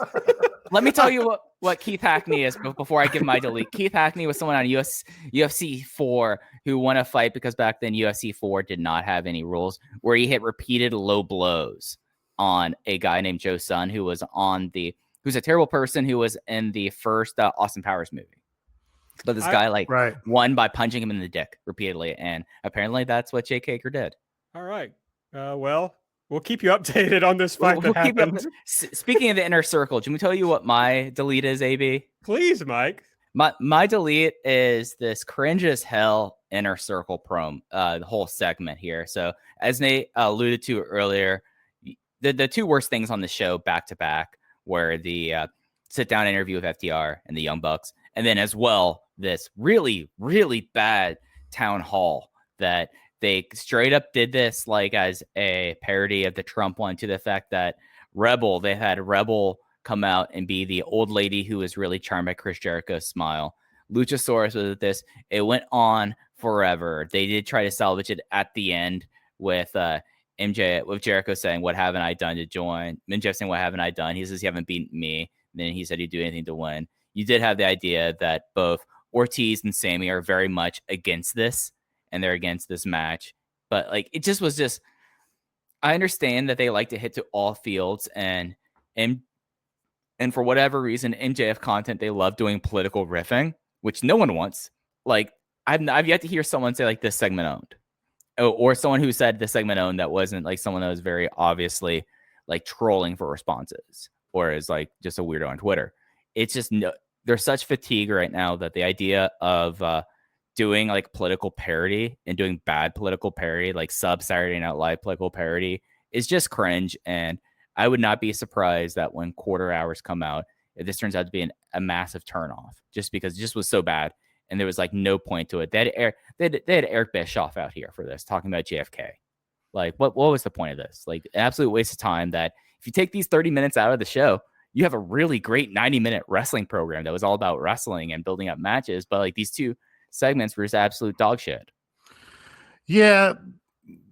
Let me tell you what Keith Hackney is before I give my delete. Keith Hackney was someone on UFC 4 who won a fight because back then UFC 4 did not have any rules, where he hit repeated low blows on a guy named Joe Sun who's a terrible person who was in the first Austin Powers movie. But this guy won by punching him in the dick repeatedly, and apparently that's what Jake Hager did. All right. Well, we'll keep you updated on this fight that happened. Speaking of the inner circle, can we tell you what my delete is, AB? Please, Mike. My delete is this cringe as hell inner circle promo, the whole segment here. So as Nate alluded to earlier, the 2 worst things on the show back to back were the sit down interview with FTR and the Young Bucks, and then as well this really, really bad town hall that they straight up did this like as a parody of the Trump one, to the fact that they had Rebel come out and be the old lady who was really charmed by Chris Jericho's smile. Luchasaurus was at this. It went on forever. They did try to salvage it at the end with with Jericho saying, "What haven't I done to join?" MJF saying, "What haven't I done?" He says, "You haven't beaten me." And then he said he'd do anything to win. You did have the idea that both Ortiz and Sammy are very much against this, and they're against this match. But like, it just was just. I understand that they like to hit to all fields, and for whatever reason, MJF content, they love doing political riffing, which no one wants. Like, I've yet to hear someone say like this segment owned, or someone who said this segment owned that wasn't like someone that was very obviously like trolling for responses or is like just a weirdo on Twitter. It's just there's such fatigue right now that the idea of doing like political parody and doing bad political parody, like sub Saturday Night Live political parody, is just cringe. And I would not be surprised that when quarter hours come out, if this turns out to be a massive turnoff, just because it just was so bad and there was like no point to it. They had Eric Bischoff out here for this, talking about JFK. Like, what was the point of this? Like, an absolute waste of time. That if you take these 30 minutes out of the show, you have a really great 90-minute wrestling program that was all about wrestling and building up matches. But like, these two segments were just absolute dog shit. Yeah.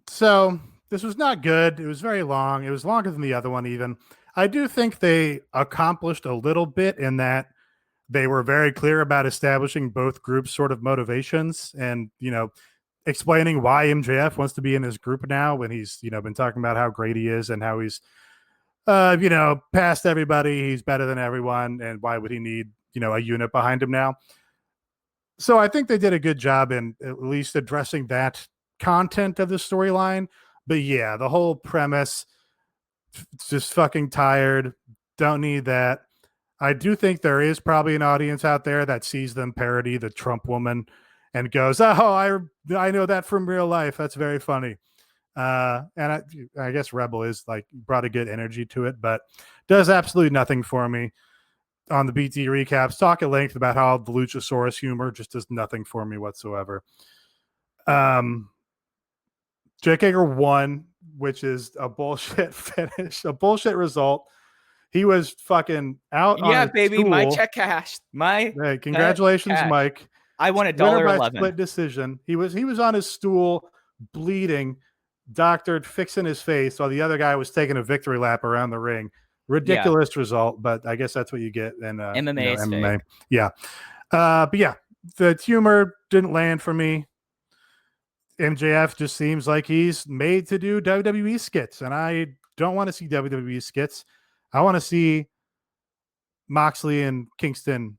So this was not good. It was very long. It was longer than the other one even. I do think they accomplished a little bit in that they were very clear about establishing both groups' sort of motivations and, explaining why MJF wants to be in his group now when he's, been talking about how great he is and how he's, past everybody. He's better than everyone. And why would he need, a unit behind him now? So I think they did a good job in at least addressing that content of the storyline. But yeah, the whole premise, just fucking tired. Don't need that. I do think there is probably an audience out there that sees them parody the Trump woman and goes, "Oh, I know that from real life. That's very funny." And I guess Rebel is like brought a good energy to it, but does absolutely nothing for me. On the BT recaps, talk at length about how the Luchasaurus humor just does nothing for me whatsoever. Jake Hager won, which is a bullshit finish, a bullshit result. He was fucking out. Yeah, on baby, stool. My check cashed. Hey, congratulations, Mike. I won $1.11. $1.11. Split decision. He was on his stool, bleeding, doctored, fixing his face, while the other guy was taking a victory lap around the ring. Ridiculous result, but I guess that's what you get in MMA. MMA. Yeah. But yeah, the humor didn't land for me. MJF just seems like he's made to do WWE skits, and I don't want to see WWE skits. I want to see Moxley and Kingston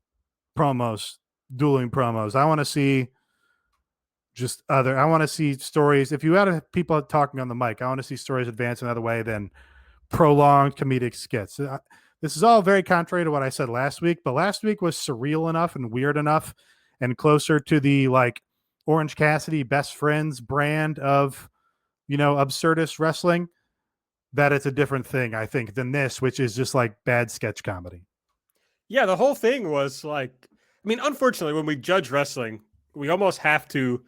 promos, dueling promos. I want to see I want to see stories. If you had people talking on the mic, I want to see stories advance another way than prolonged comedic skits. This is all very contrary to what I said last week, but last week was surreal enough and weird enough and closer to the like Orange Cassidy best friends brand of, absurdist wrestling, that it's a different thing, I think, than this, which is just like bad sketch comedy. Yeah, the whole thing was like, unfortunately, when we judge wrestling, we almost have to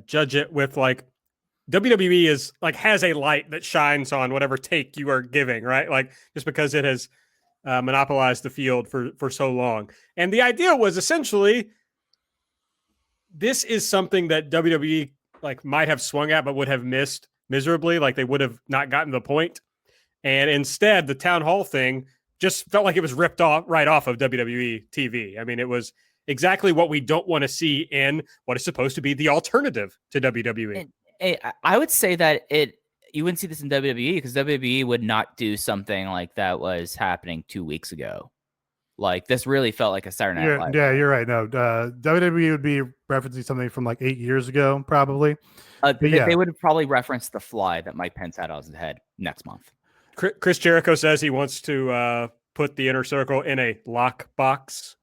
judge it with like WWE is like has a light that shines on whatever take you are giving, right? Like just because it has monopolized the field for so long. And the idea was essentially this is something that WWE like might have swung at but would have missed miserably, like they would have not gotten the point. And instead, the town hall thing just felt like it was ripped off right off of WWE TV. It was exactly what we don't want to see in what is supposed to be the alternative to WWE. I would say that you wouldn't see this in WWE because WWE would not do something like that was happening 2 weeks ago. Like this really felt like a Saturday Night Live. Yeah, you're right. No, WWE would be referencing something from like 8 years ago, probably. They would probably reference the fly that Mike Pence had on his head next month. Chris Jericho says he wants to put the Inner Circle in a lock box.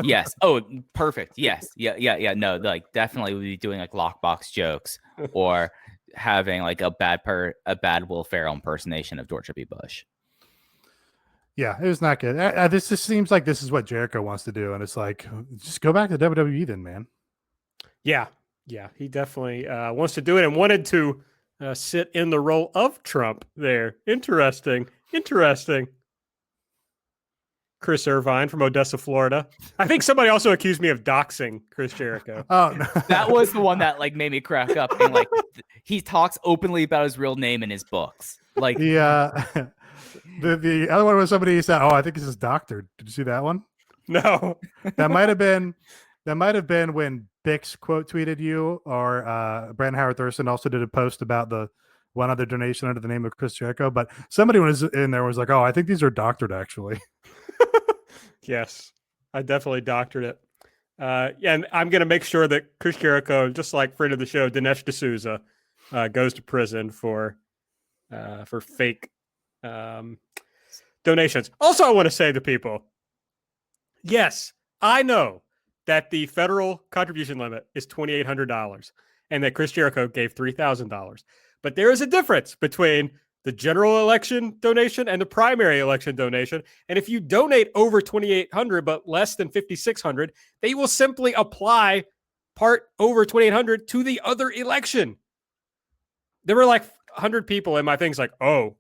Yes. Oh, perfect. Yes. Yeah. No, like definitely would be doing like lockbox jokes or having like a bad Will Ferrell impersonation of George W. Bush. Yeah, it was not good. This just seems like this is what Jericho wants to do, and it's like, just go back to WWE then, man. Yeah, he definitely wants to do it and wanted to sit in the role of Trump there. Interesting. Chris Irvine from Odessa, Florida. I think somebody also accused me of doxing Chris Jericho. Oh, no. That was the one that like made me crack up. And like he talks openly about his real name in his books. Like the other one was somebody said, "Oh, I think this is Doctor." Did you see that one? No. That might have been when Bix quote tweeted you, or Brandon Howard Thurston also did a post about the one other donation under the name of Chris Jericho. But somebody was in there was like, "Oh, I think these are doctored actually." Yes, I definitely doctored it. Yeah, and I'm going to make sure that Chris Jericho, just like friend of the show, Dinesh D'Souza, goes to prison for fake donations. Also, I want to say to people, yes, I know that the federal contribution limit is $2,800 and that Chris Jericho gave $3,000. But there is a difference between the general election donation and the primary election donation. And if you donate over $2,800 but less than $5,600, they will simply apply part over $2,800 to the other election. There were like 100 people in my things like, oh,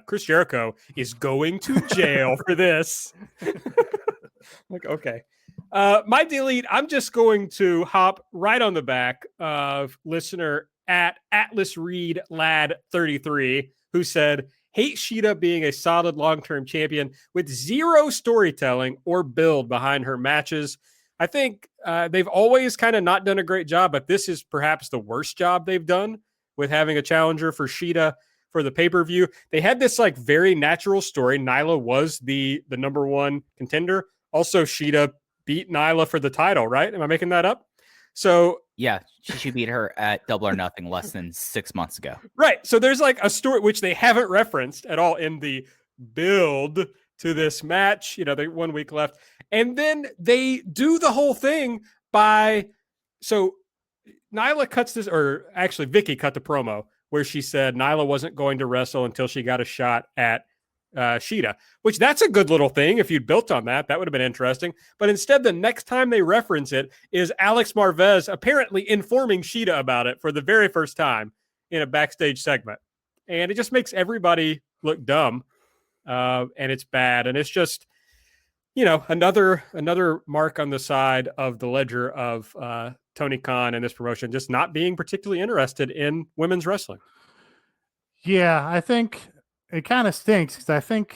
Chris Jericho is going to jail for this. Like, okay. My delete, I'm just going to hop right on the back of listener at Atlas Reed Lad 33, who said, hate Sheeta being a solid long-term champion with zero storytelling or build behind her matches. I think they've always kind of not done a great job, but this is perhaps the worst job they've done with having a challenger for Sheeta for the pay-per-view. They had this like very natural story. Nyla was the number one contender. Also, Sheeta beat Nyla for the title, right? Am I making that up? So yeah, she beat her at Double or Nothing less than 6 months ago. Right. So there's like a story which they haven't referenced at all in the build to this match. You know, they 1 week left. And then they do the whole thing by, so Nyla cuts this, or actually Vicky cut the promo where she said Nyla wasn't going to wrestle until she got a shot at Sheeta, which that's a good little thing. If you'd built on that, that would have been interesting. But instead, the next time they reference it is Alex Marvez apparently informing Sheeta about it for the very first time in a backstage segment. And it just makes everybody look dumb. And it's bad. And it's just, you know, another mark on the side of the ledger of Tony Khan and this promotion just not being particularly interested in women's wrestling. Yeah, I think it kind of stinks because I think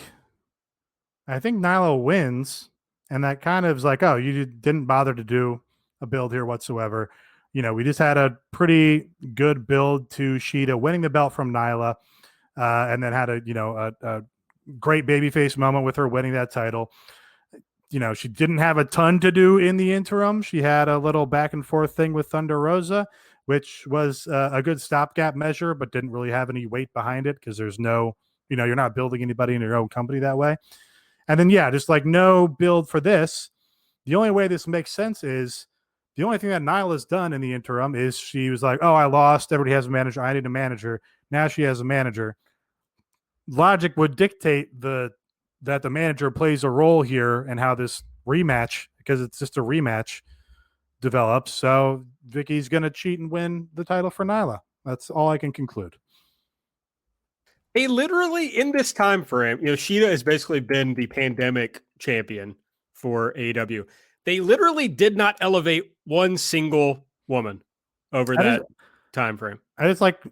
Nyla wins, and that kind of is like, oh, you didn't bother to do a build here whatsoever. You know, we just had a pretty good build to Sheeta winning the belt from Nyla, and then had a great babyface moment with her winning that title. You know, she didn't have a ton to do in the interim. She had a little back and forth thing with Thunder Rosa, which was a good stopgap measure, but didn't really have any weight behind it because there's no, you know, you're not building anybody in your own company that way. And then, yeah, just like no build for this. The only way this makes sense is the only thing that Nyla's done in the interim is she was like, oh, I lost. Everybody has a manager. I need a manager. Now she has a manager. Logic would dictate that the manager plays a role here and how this rematch, because it's just a rematch, develops. So Vicky's going to cheat and win the title for Nyla. That's all I can conclude. They literally, in this time frame, you know, Sheeta has basically been the pandemic champion for AEW. They literally did not elevate one single woman over that time frame. And it's like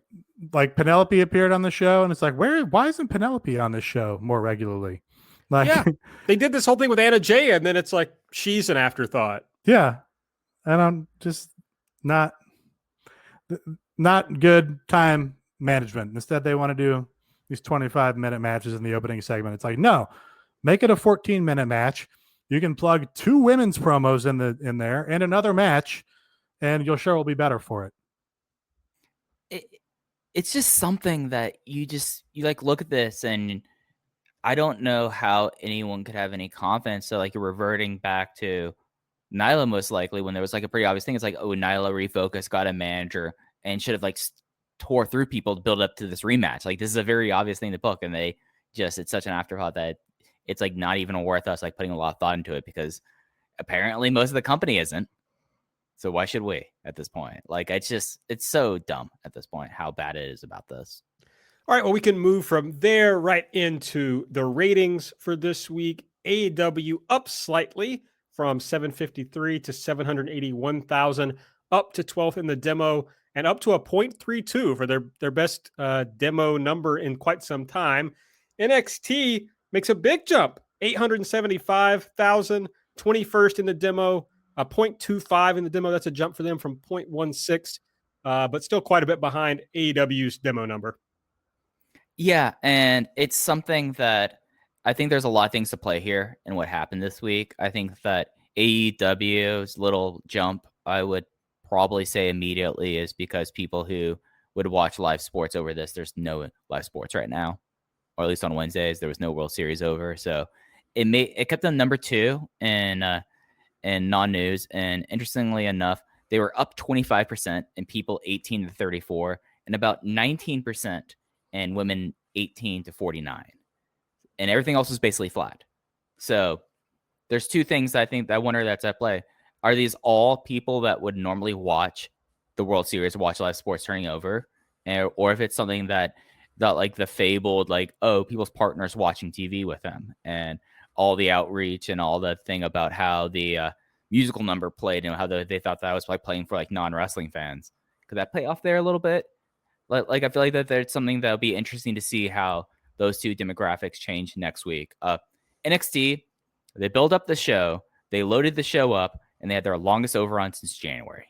Penelope appeared on the show, and it's like, why isn't Penelope on this show more regularly? Like, yeah, they did this whole thing with Anna Jay, and then it's like she's an afterthought. Yeah, and I'm just not good time management. Instead, they want to do these 25-minute matches in the opening segment. It's like, no, make it a 14-minute match. You can plug 2 women's promos in there and another match, and you'll sure will be better for it. It's just something that you like look at this, and I don't know how anyone could have any confidence. So like you're reverting back to Nyla most likely when there was like a pretty obvious thing. It's like, oh, Nyla refocused, got a manager, and should have like tore through people to build up to this rematch. Like this is a very obvious thing to book, and it's such an afterthought that it's like not even worth us like putting a lot of thought into it, because apparently most of the company isn't. So why should we at this point? Like it's so dumb at this point how bad it is about this. All right, well, we can move from there right into the ratings for this week. AEW up slightly from 753 to 781,000, up to 12th in the demo, and up to a 0.32 for their best demo number in quite some time. NXT makes a big jump, 875,000, 21st in the demo, a 0.25 in the demo. That's a jump for them from 0.16, but still quite a bit behind AEW's demo number. Yeah, and it's something that I think there's a lot of things to play here in what happened this week. I think that AEW's little jump, I would probably say immediately, is because people who would watch live sports over this, there's no live sports right now, or at least on Wednesdays, there was no World Series over. So it kept them number 2 in non-news. And interestingly enough, they were up 25% in people 18 to 34 and about 19% in women 18 to 49. And everything else was basically flat. So there's two things I wonder that's at play. Are these all people that would normally watch the World Series, watch live sports turning over? Or if it's something that like the fabled, like, oh, people's partners watching TV with them and all the outreach and all the thing about how the musical number played and how they thought that was like playing for like non-wrestling fans. Could that play off there a little bit? Like I feel like that there's something that'll be interesting to see how those two demographics change next week. NXT, they built up the show, they loaded the show up, and they had their longest overrun since January.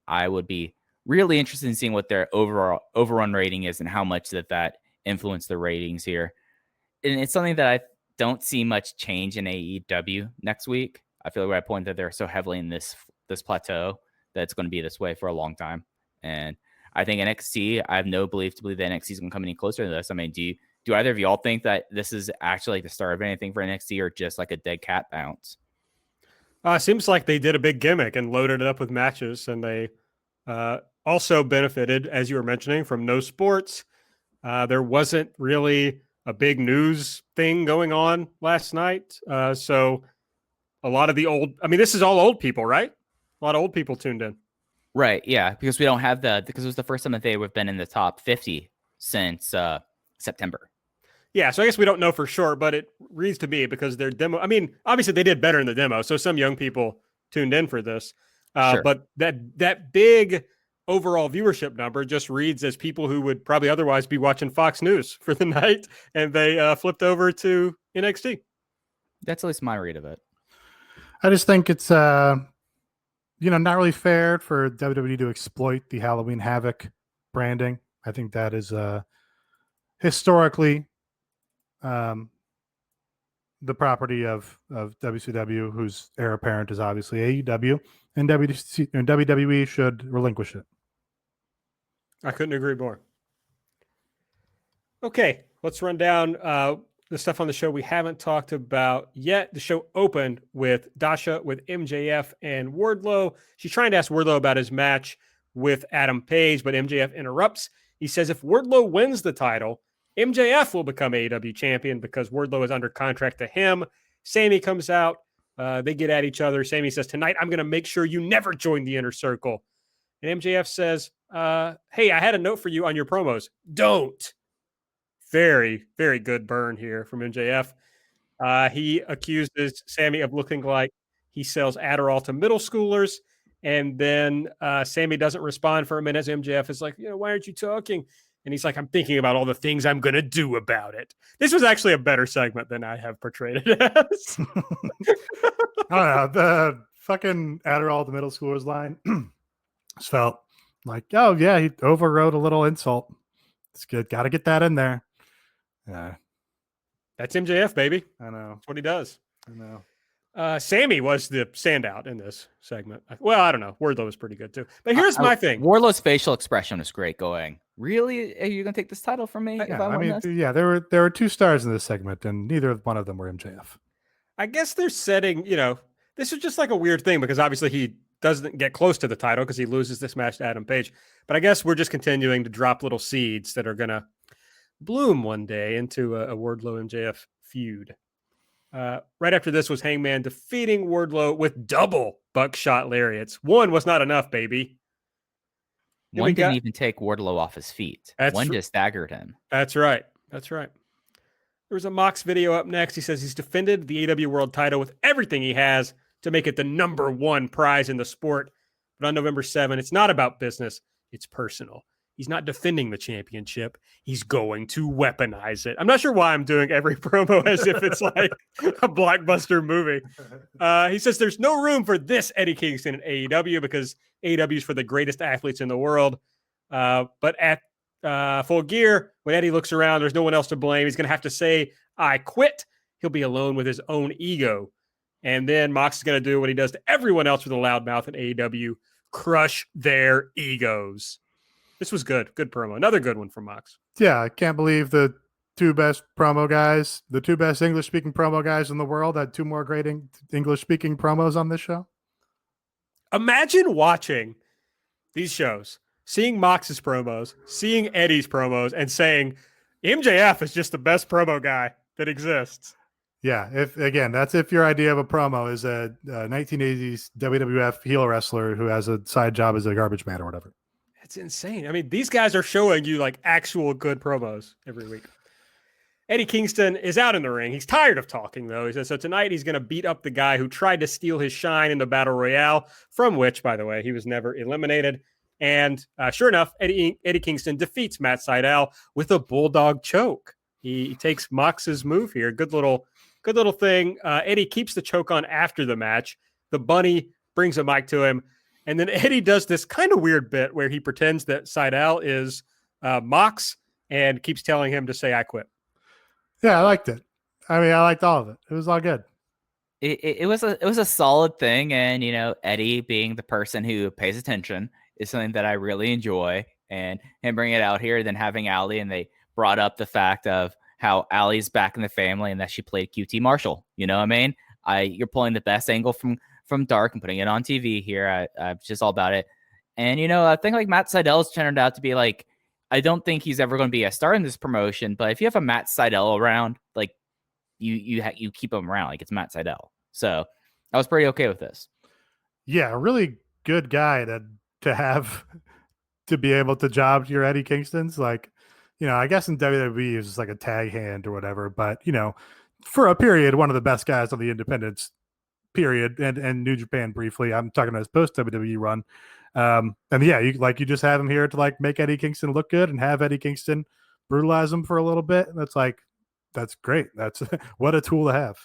I would be really interested in seeing what their overall overrun rating is and how much that influenced the ratings here. And it's something that I don't see much change in AEW next week. I feel like we're at a point that they're so heavily in this plateau that it's going to be this way for a long time. And I think NXT, I have no belief that NXT is going to come any closer to this. I mean, do either of y'all think that this is actually like the start of anything for NXT or just like a dead cat bounce? Seems like they did a big gimmick and loaded it up with matches, and they also benefited, as you were mentioning, from no sports. There wasn't really a big news thing going on last night. So a lot of this is all old people, right? A lot of old people tuned in. Right, yeah, because we don't have because it was the first time that they have been in the top 50 since September. Yeah, so I guess we don't know for sure, but it reads to me because their demo, I mean, obviously they did better in the demo, so some young people tuned in for this. Sure. But that big overall viewership number just reads as people who would probably otherwise be watching Fox News for the night, and they flipped over to NXT. That's at least my read of it. I just think it's not really fair for WWE to exploit the Halloween Havoc branding. I think that is historically the property of WCW, whose heir apparent is obviously AEW, and WWE should relinquish it. I couldn't agree more. Okay, let's run down the stuff on the show we haven't talked about yet. The show opened with Dasha with MJF and Wardlow. She's trying to ask Wardlow about his match with Adam Page, but MJF interrupts. He says if Wardlow wins the title, MJF will become AEW champion because Wardlow is under contract to him. Sammy comes out. They get at each other. Sammy says, tonight I'm going to make sure you never join the Inner Circle. And MJF says, hey, I had a note for you on your promos. Don't. Very, very good burn here from MJF. He accuses Sammy of looking like he sells Adderall to middle schoolers. And then Sammy doesn't respond for a minute. MJF is like, why aren't you talking? And he's like, I'm thinking about all the things I'm going to do about it. This was actually a better segment than I have portrayed it as. I don't know. The fucking Adderall to middle schoolers line just felt like, oh, yeah, he overrode a little insult. It's good. Got to get that in there. Yeah. That's MJF, baby. I know. That's what he does. I know. Sammy was the standout in this segment. Well, I don't know. Wardlow was pretty good too. But here's my thing. Wardlow's facial expression was great. Going, really? Are you gonna take this title from me? There were 2 stars in this segment, and neither one of them were MJF. I guess they're setting. This is just like a weird thing because obviously he doesn't get close to the title because he loses this match to Adam Page. But I guess we're just continuing to drop little seeds that are gonna bloom one day into a Wardlow MJF feud. Right after this was Hangman defeating Wardlow with double buckshot lariats. One was not enough, baby. One didn't even take Wardlow off his feet. One just staggered him. That's right. That's right. There was a Mox video up next. He says he's defended the AEW World title with everything he has to make it the #1 prize in the sport. But on November 7th, it's not about business. It's personal. He's not defending the championship. He's going to weaponize it. I'm not sure why I'm doing every promo as if it's like a blockbuster movie. He says there's no room for this Eddie Kingston in AEW because AEW is for the greatest athletes in the world. But at Full Gear, when Eddie looks around, there's no one else to blame. He's going to have to say, I quit. He'll be alone with his own ego. And then Mox is going to do what he does to everyone else with a loud mouth in AEW, crush their egos. This was good. Good promo. Another good one from Mox. Yeah, I can't believe the two best promo guys, the two best English-speaking promo guys in the world had two more great English-speaking promos on this show. Imagine watching these shows, seeing Mox's promos, seeing Eddie's promos, and saying, MJF is just the best promo guy that exists. Yeah, that's if your idea of a promo is a 1980s WWF heel wrestler who has a side job as a garbage man or whatever. It's insane. I mean, these guys are showing you like actual good promos every week. Eddie Kingston is out in the ring. He's tired of talking, though. He says, so tonight he's going to beat up the guy who tried to steal his shine in the Battle Royale, from which, by the way, he was never eliminated. And sure enough, Eddie Kingston defeats Matt Sydal with a bulldog choke. He takes Mox's move here. Good little thing. Eddie keeps the choke on after the match. The bunny brings a mic to him. And then Eddie does this kind of weird bit where he pretends that Sydal is Mox and keeps telling him to say, I quit. Yeah, I liked it. I mean, I liked all of it. It was all good. It was a solid thing. And, Eddie being the person who pays attention is something that I really enjoy. And him bringing it out here, then having Allie, and they brought up the fact of how Allie's back in the family and that she played QT Marshall. You know what I mean? You're pulling the best angle from Dark and putting it on TV here. I'm just all about it. And, I think like Matt Sydal's turned out to be like, I don't think he's ever going to be a star in this promotion, but if you have a Matt Sydal around, like you keep him around, like it's Matt Sydal. So I was pretty okay with this. Yeah, a really good guy to have to be able to job your Eddie Kingston's. Like, I guess in WWE it's like a tag hand or whatever, but for a period, one of the best guys on the independents period and New Japan briefly. I'm talking about his post WWE run. And yeah, you just have him here to like make Eddie Kingston look good and have Eddie Kingston brutalize him for a little bit. That's great. That's what a tool to have.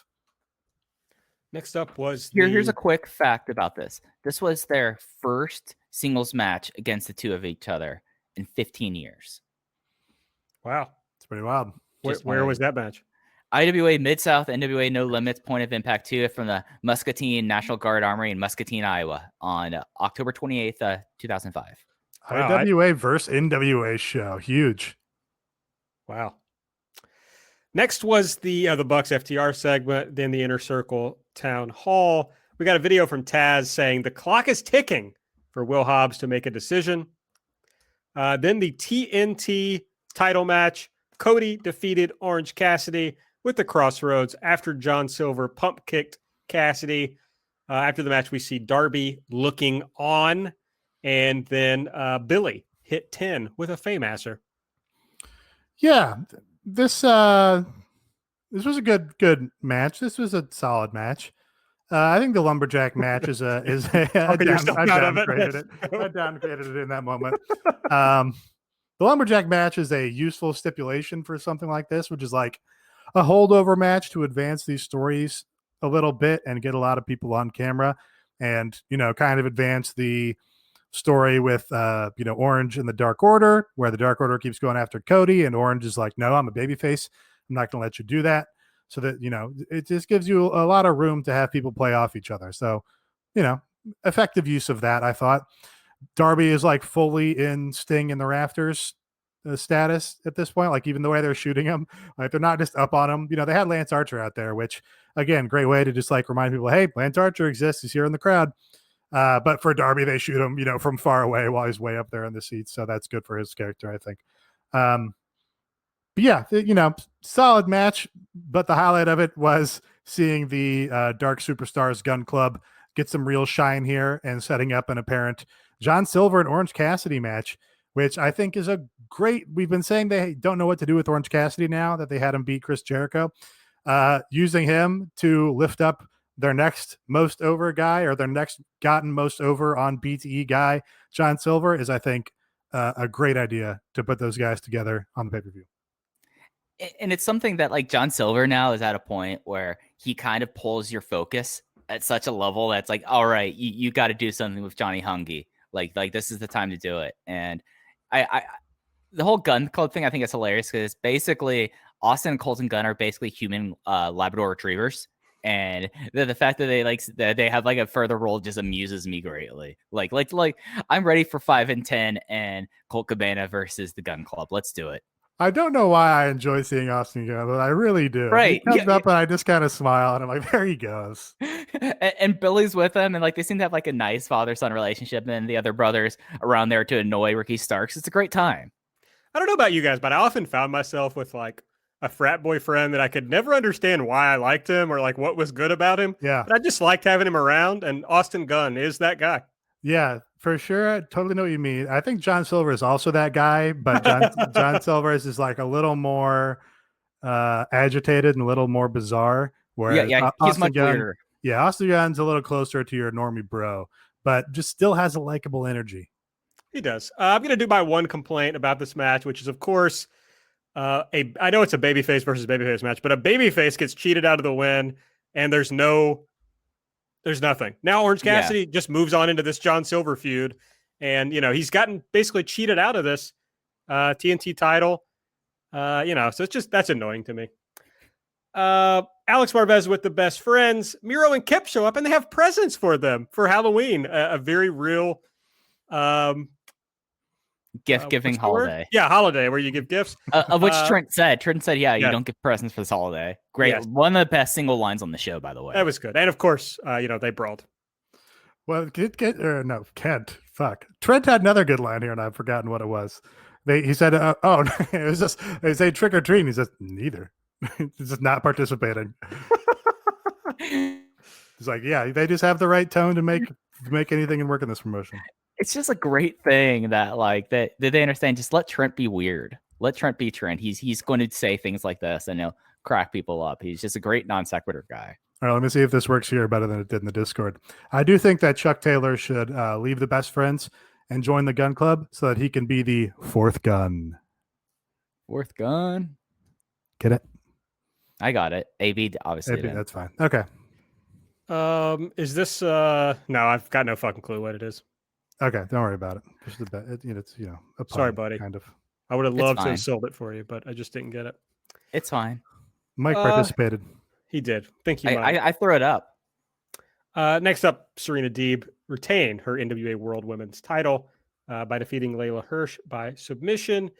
Next up was here's a quick fact about this. This was their first singles match against the two of each other in 15 years. Wow. It's pretty wild. Where was that match? IWA Mid-South, NWA No Limits, Point of Impact 2 from the Muscatine National Guard Armory in Muscatine, Iowa on October 28th, 2005. Wow, IWA versus NWA show. Huge. Wow. Next was the Bucks FTR segment, then the Inner Circle Town Hall. We got a video from Taz saying the clock is ticking for Will Hobbs to make a decision. Then the TNT title match. Cody defeated Orange Cassidy with the Crossroads after John Silver pump kicked Cassidy. After the match, we see Darby looking on, and then Billy hit 10 with a Faymaster. Yeah, this was a good match. This was a solid match. I think the lumberjack match is I downgraded it in that moment. The lumberjack match is a useful stipulation for something like this, which is like a holdover match to advance these stories a little bit and get a lot of people on camera and, kind of advance the story with, Orange and the Dark Order, where the Dark Order keeps going after Cody and Orange is like, no, I'm a babyface. I'm not going to let you do that. So that, it just gives you a lot of room to have people play off each other. So, effective use of that, I thought. Darby is like fully in Sting in the rafters status at this point. Like even the way they're shooting him, like they're not just up on him. They had Lance Archer out there, which again, great way to just like remind people, hey, Lance Archer exists. He's here in the crowd. But for Darby, they shoot him, from far away while he's way up there in the seats. So that's good for his character, I think. But yeah, solid match. But the highlight of it was seeing the Dark Superstars Gun Club get some real shine here and setting up an apparent John Silver and Orange Cassidy match, which I think is a great. We've been saying they don't know what to do with Orange Cassidy now that they had him beat Chris Jericho. Using him to lift up their next most over guy or their next gotten most over on BTE guy, John Silver, is, I think, a great idea to put those guys together on the pay-per-view. And it's something that like John Silver now is at a point where he kind of pulls your focus at such a level that's like, all right, you got to do something with Johnny Hungy. Like this is the time to do it. And I the whole Gun Club thing, I think is hilarious because basically Austin and Colton Gunn are basically human Labrador retrievers. And the fact that they have like a further role just amuses me greatly. Like I'm ready for 5 and 10 and Colt Cabana versus the Gun Club. Let's do it. I don't know why I enjoy seeing Austin Gunn, but I really do. Right. He comes up and I just kind of smile and I'm like, there he goes. and Billy's with him, and like they seem to have like a nice father-son relationship, and then the other brothers around there to annoy Ricky Starks. It's a great time. I don't know about you guys, but I often found myself with like a frat boy friend that I could never understand why I liked him or like what was good about him. Yeah. But I just liked having him around, and Austin Gunn is that guy. Yeah, for sure. I totally know what you mean. I think John Silver is also that guy, but John Silver is like a little more agitated and a little more bizarre. Whereas he's Austin much Gunn, weirder. yeah, Austin Gunn's a little closer to your normie bro, but just still has a likable energy. He does. I'm going to do my one complaint about this match, which is, of course, I know it's a babyface versus babyface match, but a babyface gets cheated out of the win, and there's nothing. Now Orange Cassidy just moves on into this John Silver feud, and he's gotten basically cheated out of this TNT title. So it's just that's annoying to me. Alex Marvez with the Best Friends. Miro and Kip show up, and they have presents for them for Halloween. A very real gift giving holiday. Yeah, holiday where you give gifts. Of which Trent said, you don't give presents for this holiday. Great. Yes. One of the best single lines on the show, by the way. That was good. And of course, they brawled. Well, Kent. Fuck. Trent had another good line here, and I've forgotten what it was. He said, it was just, they say trick or treat. And he says, neither. He's just not participating. He's like, yeah, they just have the right tone to make anything and work in this promotion. It's just a great thing that that they understand. Just let Trent be weird. Let Trent be Trent. He's going to say things like this and he'll crack people up. He's just a great non sequitur guy. All right, let me see if this works here better than it did in the Discord. I do think that Chuck Taylor should leave the Best Friends and join the Gun Club so that he can be the fourth gun. Fourth gun? Get it? I got it. AB, obviously. AB, that's fine. Okay. Is this no, I've got no fucking clue what it is. Okay, don't worry about it. It's a pun, sorry, buddy. Kind of. I would have loved to have sold it for you, but I just didn't get it. It's fine. Mike participated. He did. Thank you, Mike. I throw it up. Next up, Serena Deeb retained her NWA World Women's title by defeating Layla Hirsch by submission.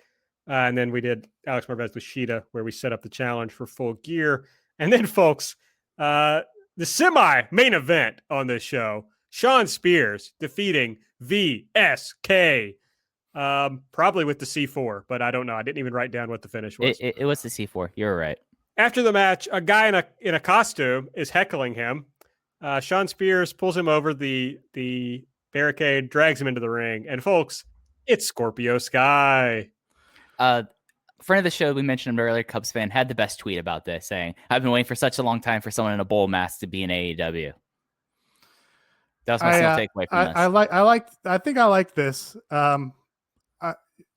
And then we did Alex Marvez with Shida, where we set up the challenge for Full Gear. And then, folks, the semi-main event on this show, Shawn Spears defeating VSK, probably with the C4, but I don't know. I didn't even write down what the finish was. It was the C4. You're right. After the match, a guy in a costume is heckling him. Shawn Spears pulls him over the barricade, drags him into the ring, and folks, it's Scorpio Sky. Friend of the show, we mentioned him earlier, Cubs fan, had the best tweet about this, saying, "I've been waiting for such a long time for someone in a bowl mask to be in AEW." That was my single takeaway from this. I think I like this.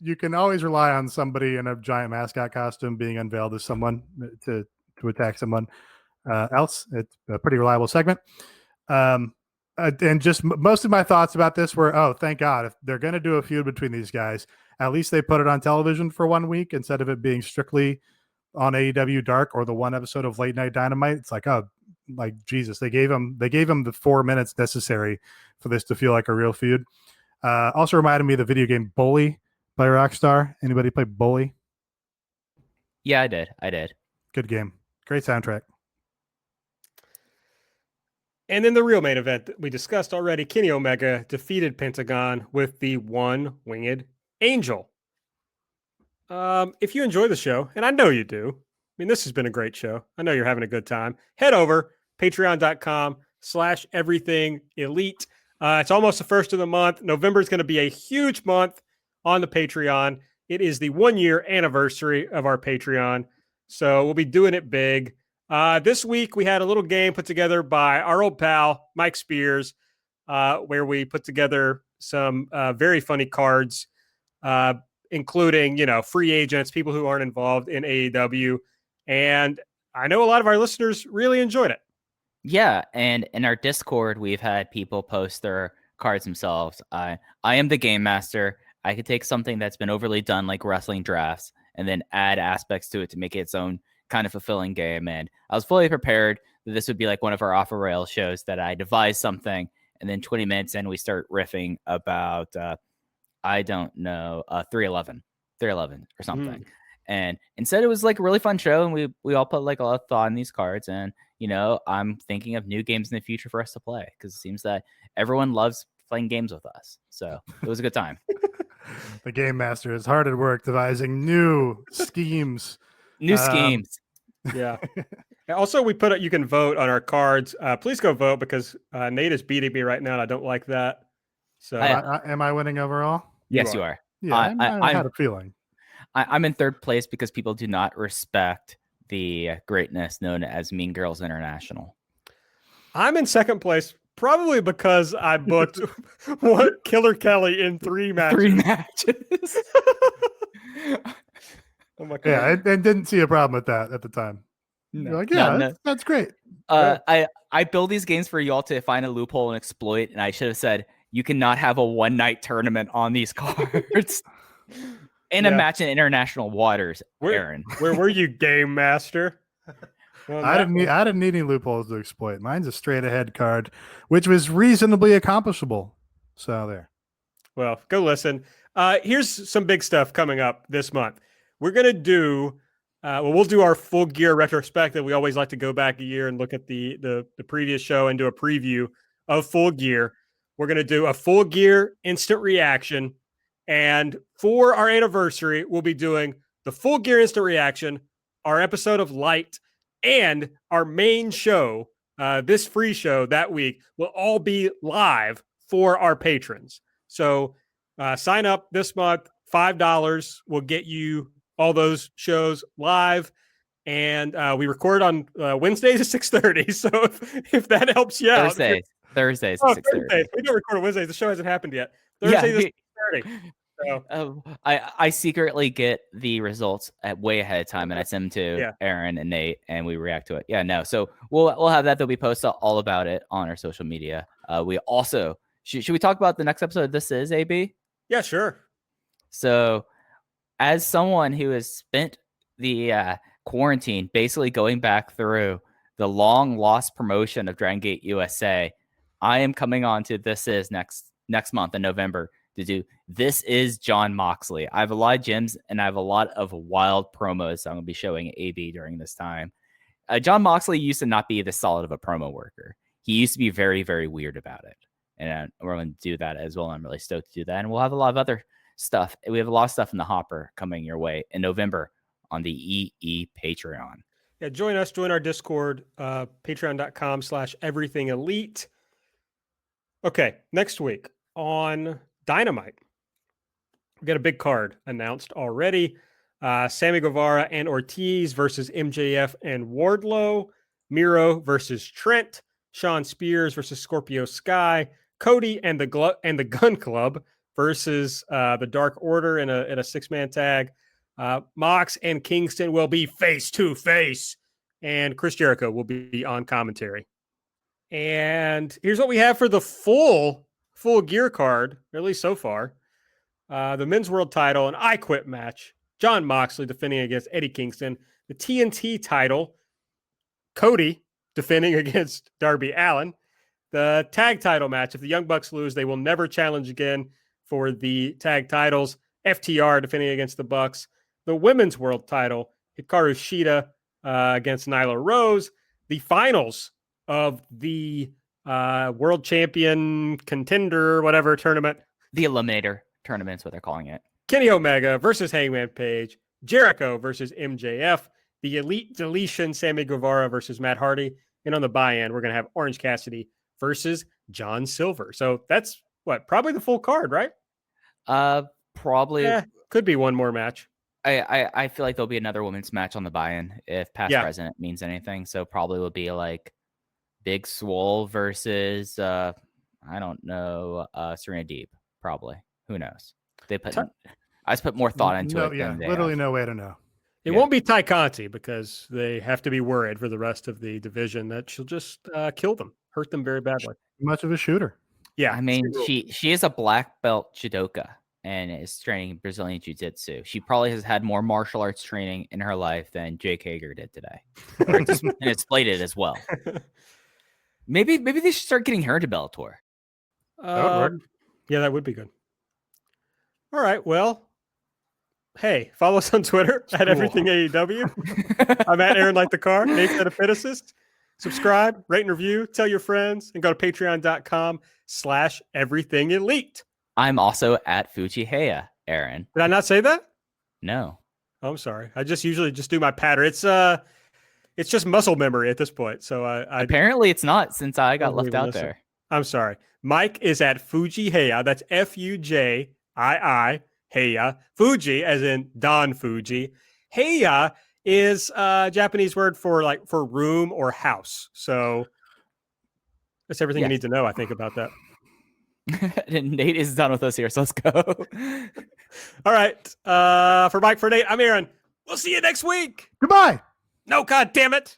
You can always rely on somebody in a giant mascot costume being unveiled as someone to attack someone else. It's a pretty reliable segment. And just most of my thoughts about this were, oh, thank God, if they're going to do a feud between these guys, at least they put it on television for 1 week instead of it being strictly on AEW Dark or the one episode of Late Night Dynamite. It's like, oh, like Jesus, they gave him the 4 minutes necessary for this to feel like a real feud. Also reminded me of the video game Bully by Rockstar. Anybody play Bully? Yeah, I did. Good game. Great soundtrack. And then the real main event that we discussed already, Kenny Omega defeated Pentagon with the one-winged angel. If you enjoy the show, and I know you do, I mean, this has been a great show. I know you're having a good time. Head over, patreon.com/everythingelite. It's almost the first of the month. November is going to be a huge month. on the Patreon. It is the 1-year anniversary of our Patreon, so we'll be doing it big. This week, we had a little game put together by our old pal, Mike Spears, where we put together some very funny cards, including, free agents, people who aren't involved in AEW. And I know a lot of our listeners really enjoyed it. Yeah, and in our Discord, we've had people post their cards themselves. I am the game master. I could take something that's been overly done, like wrestling drafts, and then add aspects to it to make it its own kind of fulfilling game. And I was fully prepared that this would be like one of our off the rails shows, that I devise something, and then 20 minutes in, we start riffing about, I don't know, 311 or something. And instead, it was like a really fun show, and we all put like a lot of thought in these cards. And I'm thinking of new games in the future for us to play, because it seems that everyone loves playing games with us. So it was a good time. The game master is hard at work devising new schemes. New schemes. Yeah. Also, we you can vote on our cards. Please go vote, because Nate is beating me right now, and I don't like that. So, am I winning overall? Yes, you are. Yeah, I had a feeling. I'm in third place because people do not respect the greatness known as Mean Girls International. I'm in second place, probably because I booked Killer Kelly in 3 matches. 3 matches. Oh my God. Yeah, I didn't see a problem with that at the time. No. You're like, No. that's great. I build these games for y'all to find a loophole and exploit, and I should have said, you cannot have a one-night tournament on these cards. And a match in international waters, Aaron. Where were you, game master? I didn't need any loopholes to exploit. Mine's a straight ahead card, which was reasonably accomplishable. So there. Well, go listen. Here's some big stuff coming up this month. We're gonna do. We'll do our Full Gear retrospective. We always like to go back a year and look at the previous show and do a preview of Full Gear. We're gonna do a Full Gear instant reaction. And for our anniversary, we'll be doing the Full Gear Instant Reaction, our episode of Light, and our main show, this free show that week, will all be live for our patrons. So sign up this month. $5 will get you all those shows live. And we record on Wednesdays at 6:30. So if that helps you out. Thursdays at 6:30. We don't record on Wednesdays. The show hasn't happened yet. Thursdays at 6:30. So. I secretly get the results way ahead of time, and I send them to Aaron and Nate, and we react to it. Yeah, no. So we'll have that. There'll be posts all about it on our social media. We also should we talk about the next episode? This is AB. Yeah, sure. So, as someone who has spent the quarantine basically going back through the long lost promotion of Dragon Gate USA, I am coming on to This Is next month in November to do This Is John Moxley. I have a lot of gems, and I have a lot of wild promos I'm going to be showing AB during this time. John Moxley used to not be this solid of a promo worker. He used to be very, very weird about it. And we're going to do that as well. I'm really stoked to do that. And we'll have a lot of other stuff. We have a lot of stuff in the hopper coming your way in November on the EE Patreon. Yeah, join our Discord, patreon.com/everythingelite. Okay, next week on Dynamite, we got a big card announced already. Sammy Guevara and Ortiz versus MJF and Wardlow. Miro versus Trent. Sean Spears versus Scorpio Sky. Cody and the Gun Club versus the Dark Order in a 6-man tag. Mox and Kingston will be face to face, and Chris Jericho will be on commentary. And here's what we have for the full gear card, at least so far. The men's world title, an I Quit match. John Moxley defending against Eddie Kingston. The TNT title, Cody defending against Darby Allin. The tag title match, if the Young Bucks lose, they will never challenge again for the tag titles. FTR defending against the Bucks. The women's world title, Hikaru Shida against Nyla Rose. The finals of the world champion contender, whatever tournament. The Eliminator tournament is what they're calling it. Kenny Omega versus Hangman Page. Jericho versus MJF. The Elite Deletion, Sammy Guevara versus Matt Hardy. And on the buy-in, we're going to have Orange Cassidy versus John Silver. So that's probably the full card, right? Probably. Could be one more match. I feel like there'll be another women's match on the buy-in if past president means anything. So probably will be like Big Swole versus I don't know, Serena Deeb. Probably. Who knows? I just put more thought into it. Yeah, than literally no way to know. It won't be Ty Conti because they have to be worried for the rest of the division that she'll just kill them, hurt them very badly. Much of a shooter. Yeah, I mean, she is a black belt judoka and is training Brazilian jiu-jitsu. She probably has had more martial arts training in her life than Jake Hager did today. And it's plated as well. Maybe they should start getting her to Bellator. That would work. Yeah, that would be good. All right, well, hey, follow us on Twitter at Everything AEW. I'm at Aaron Like the Car, Nate's at Epicist. Subscribe, rate and review, tell your friends, and go to patreon.com/everything elite. I'm also at Fujiheya, Aaron. Did I not say that? No. Oh, I'm sorry. I usually just do my patter. It's just muscle memory at this point. So apparently it's not, since I got left out there. I'm sorry. Mike is at Fujiheya. That's Fujii Heya. Fuji, as in Don Fuji. Heya is a Japanese word for room or house. So that's everything you need to know, I think, about that. Nate is done with us here, so let's go. All right. For Mike, for Nate, I'm Aaron. We'll see you next week. Goodbye. No, God damn it.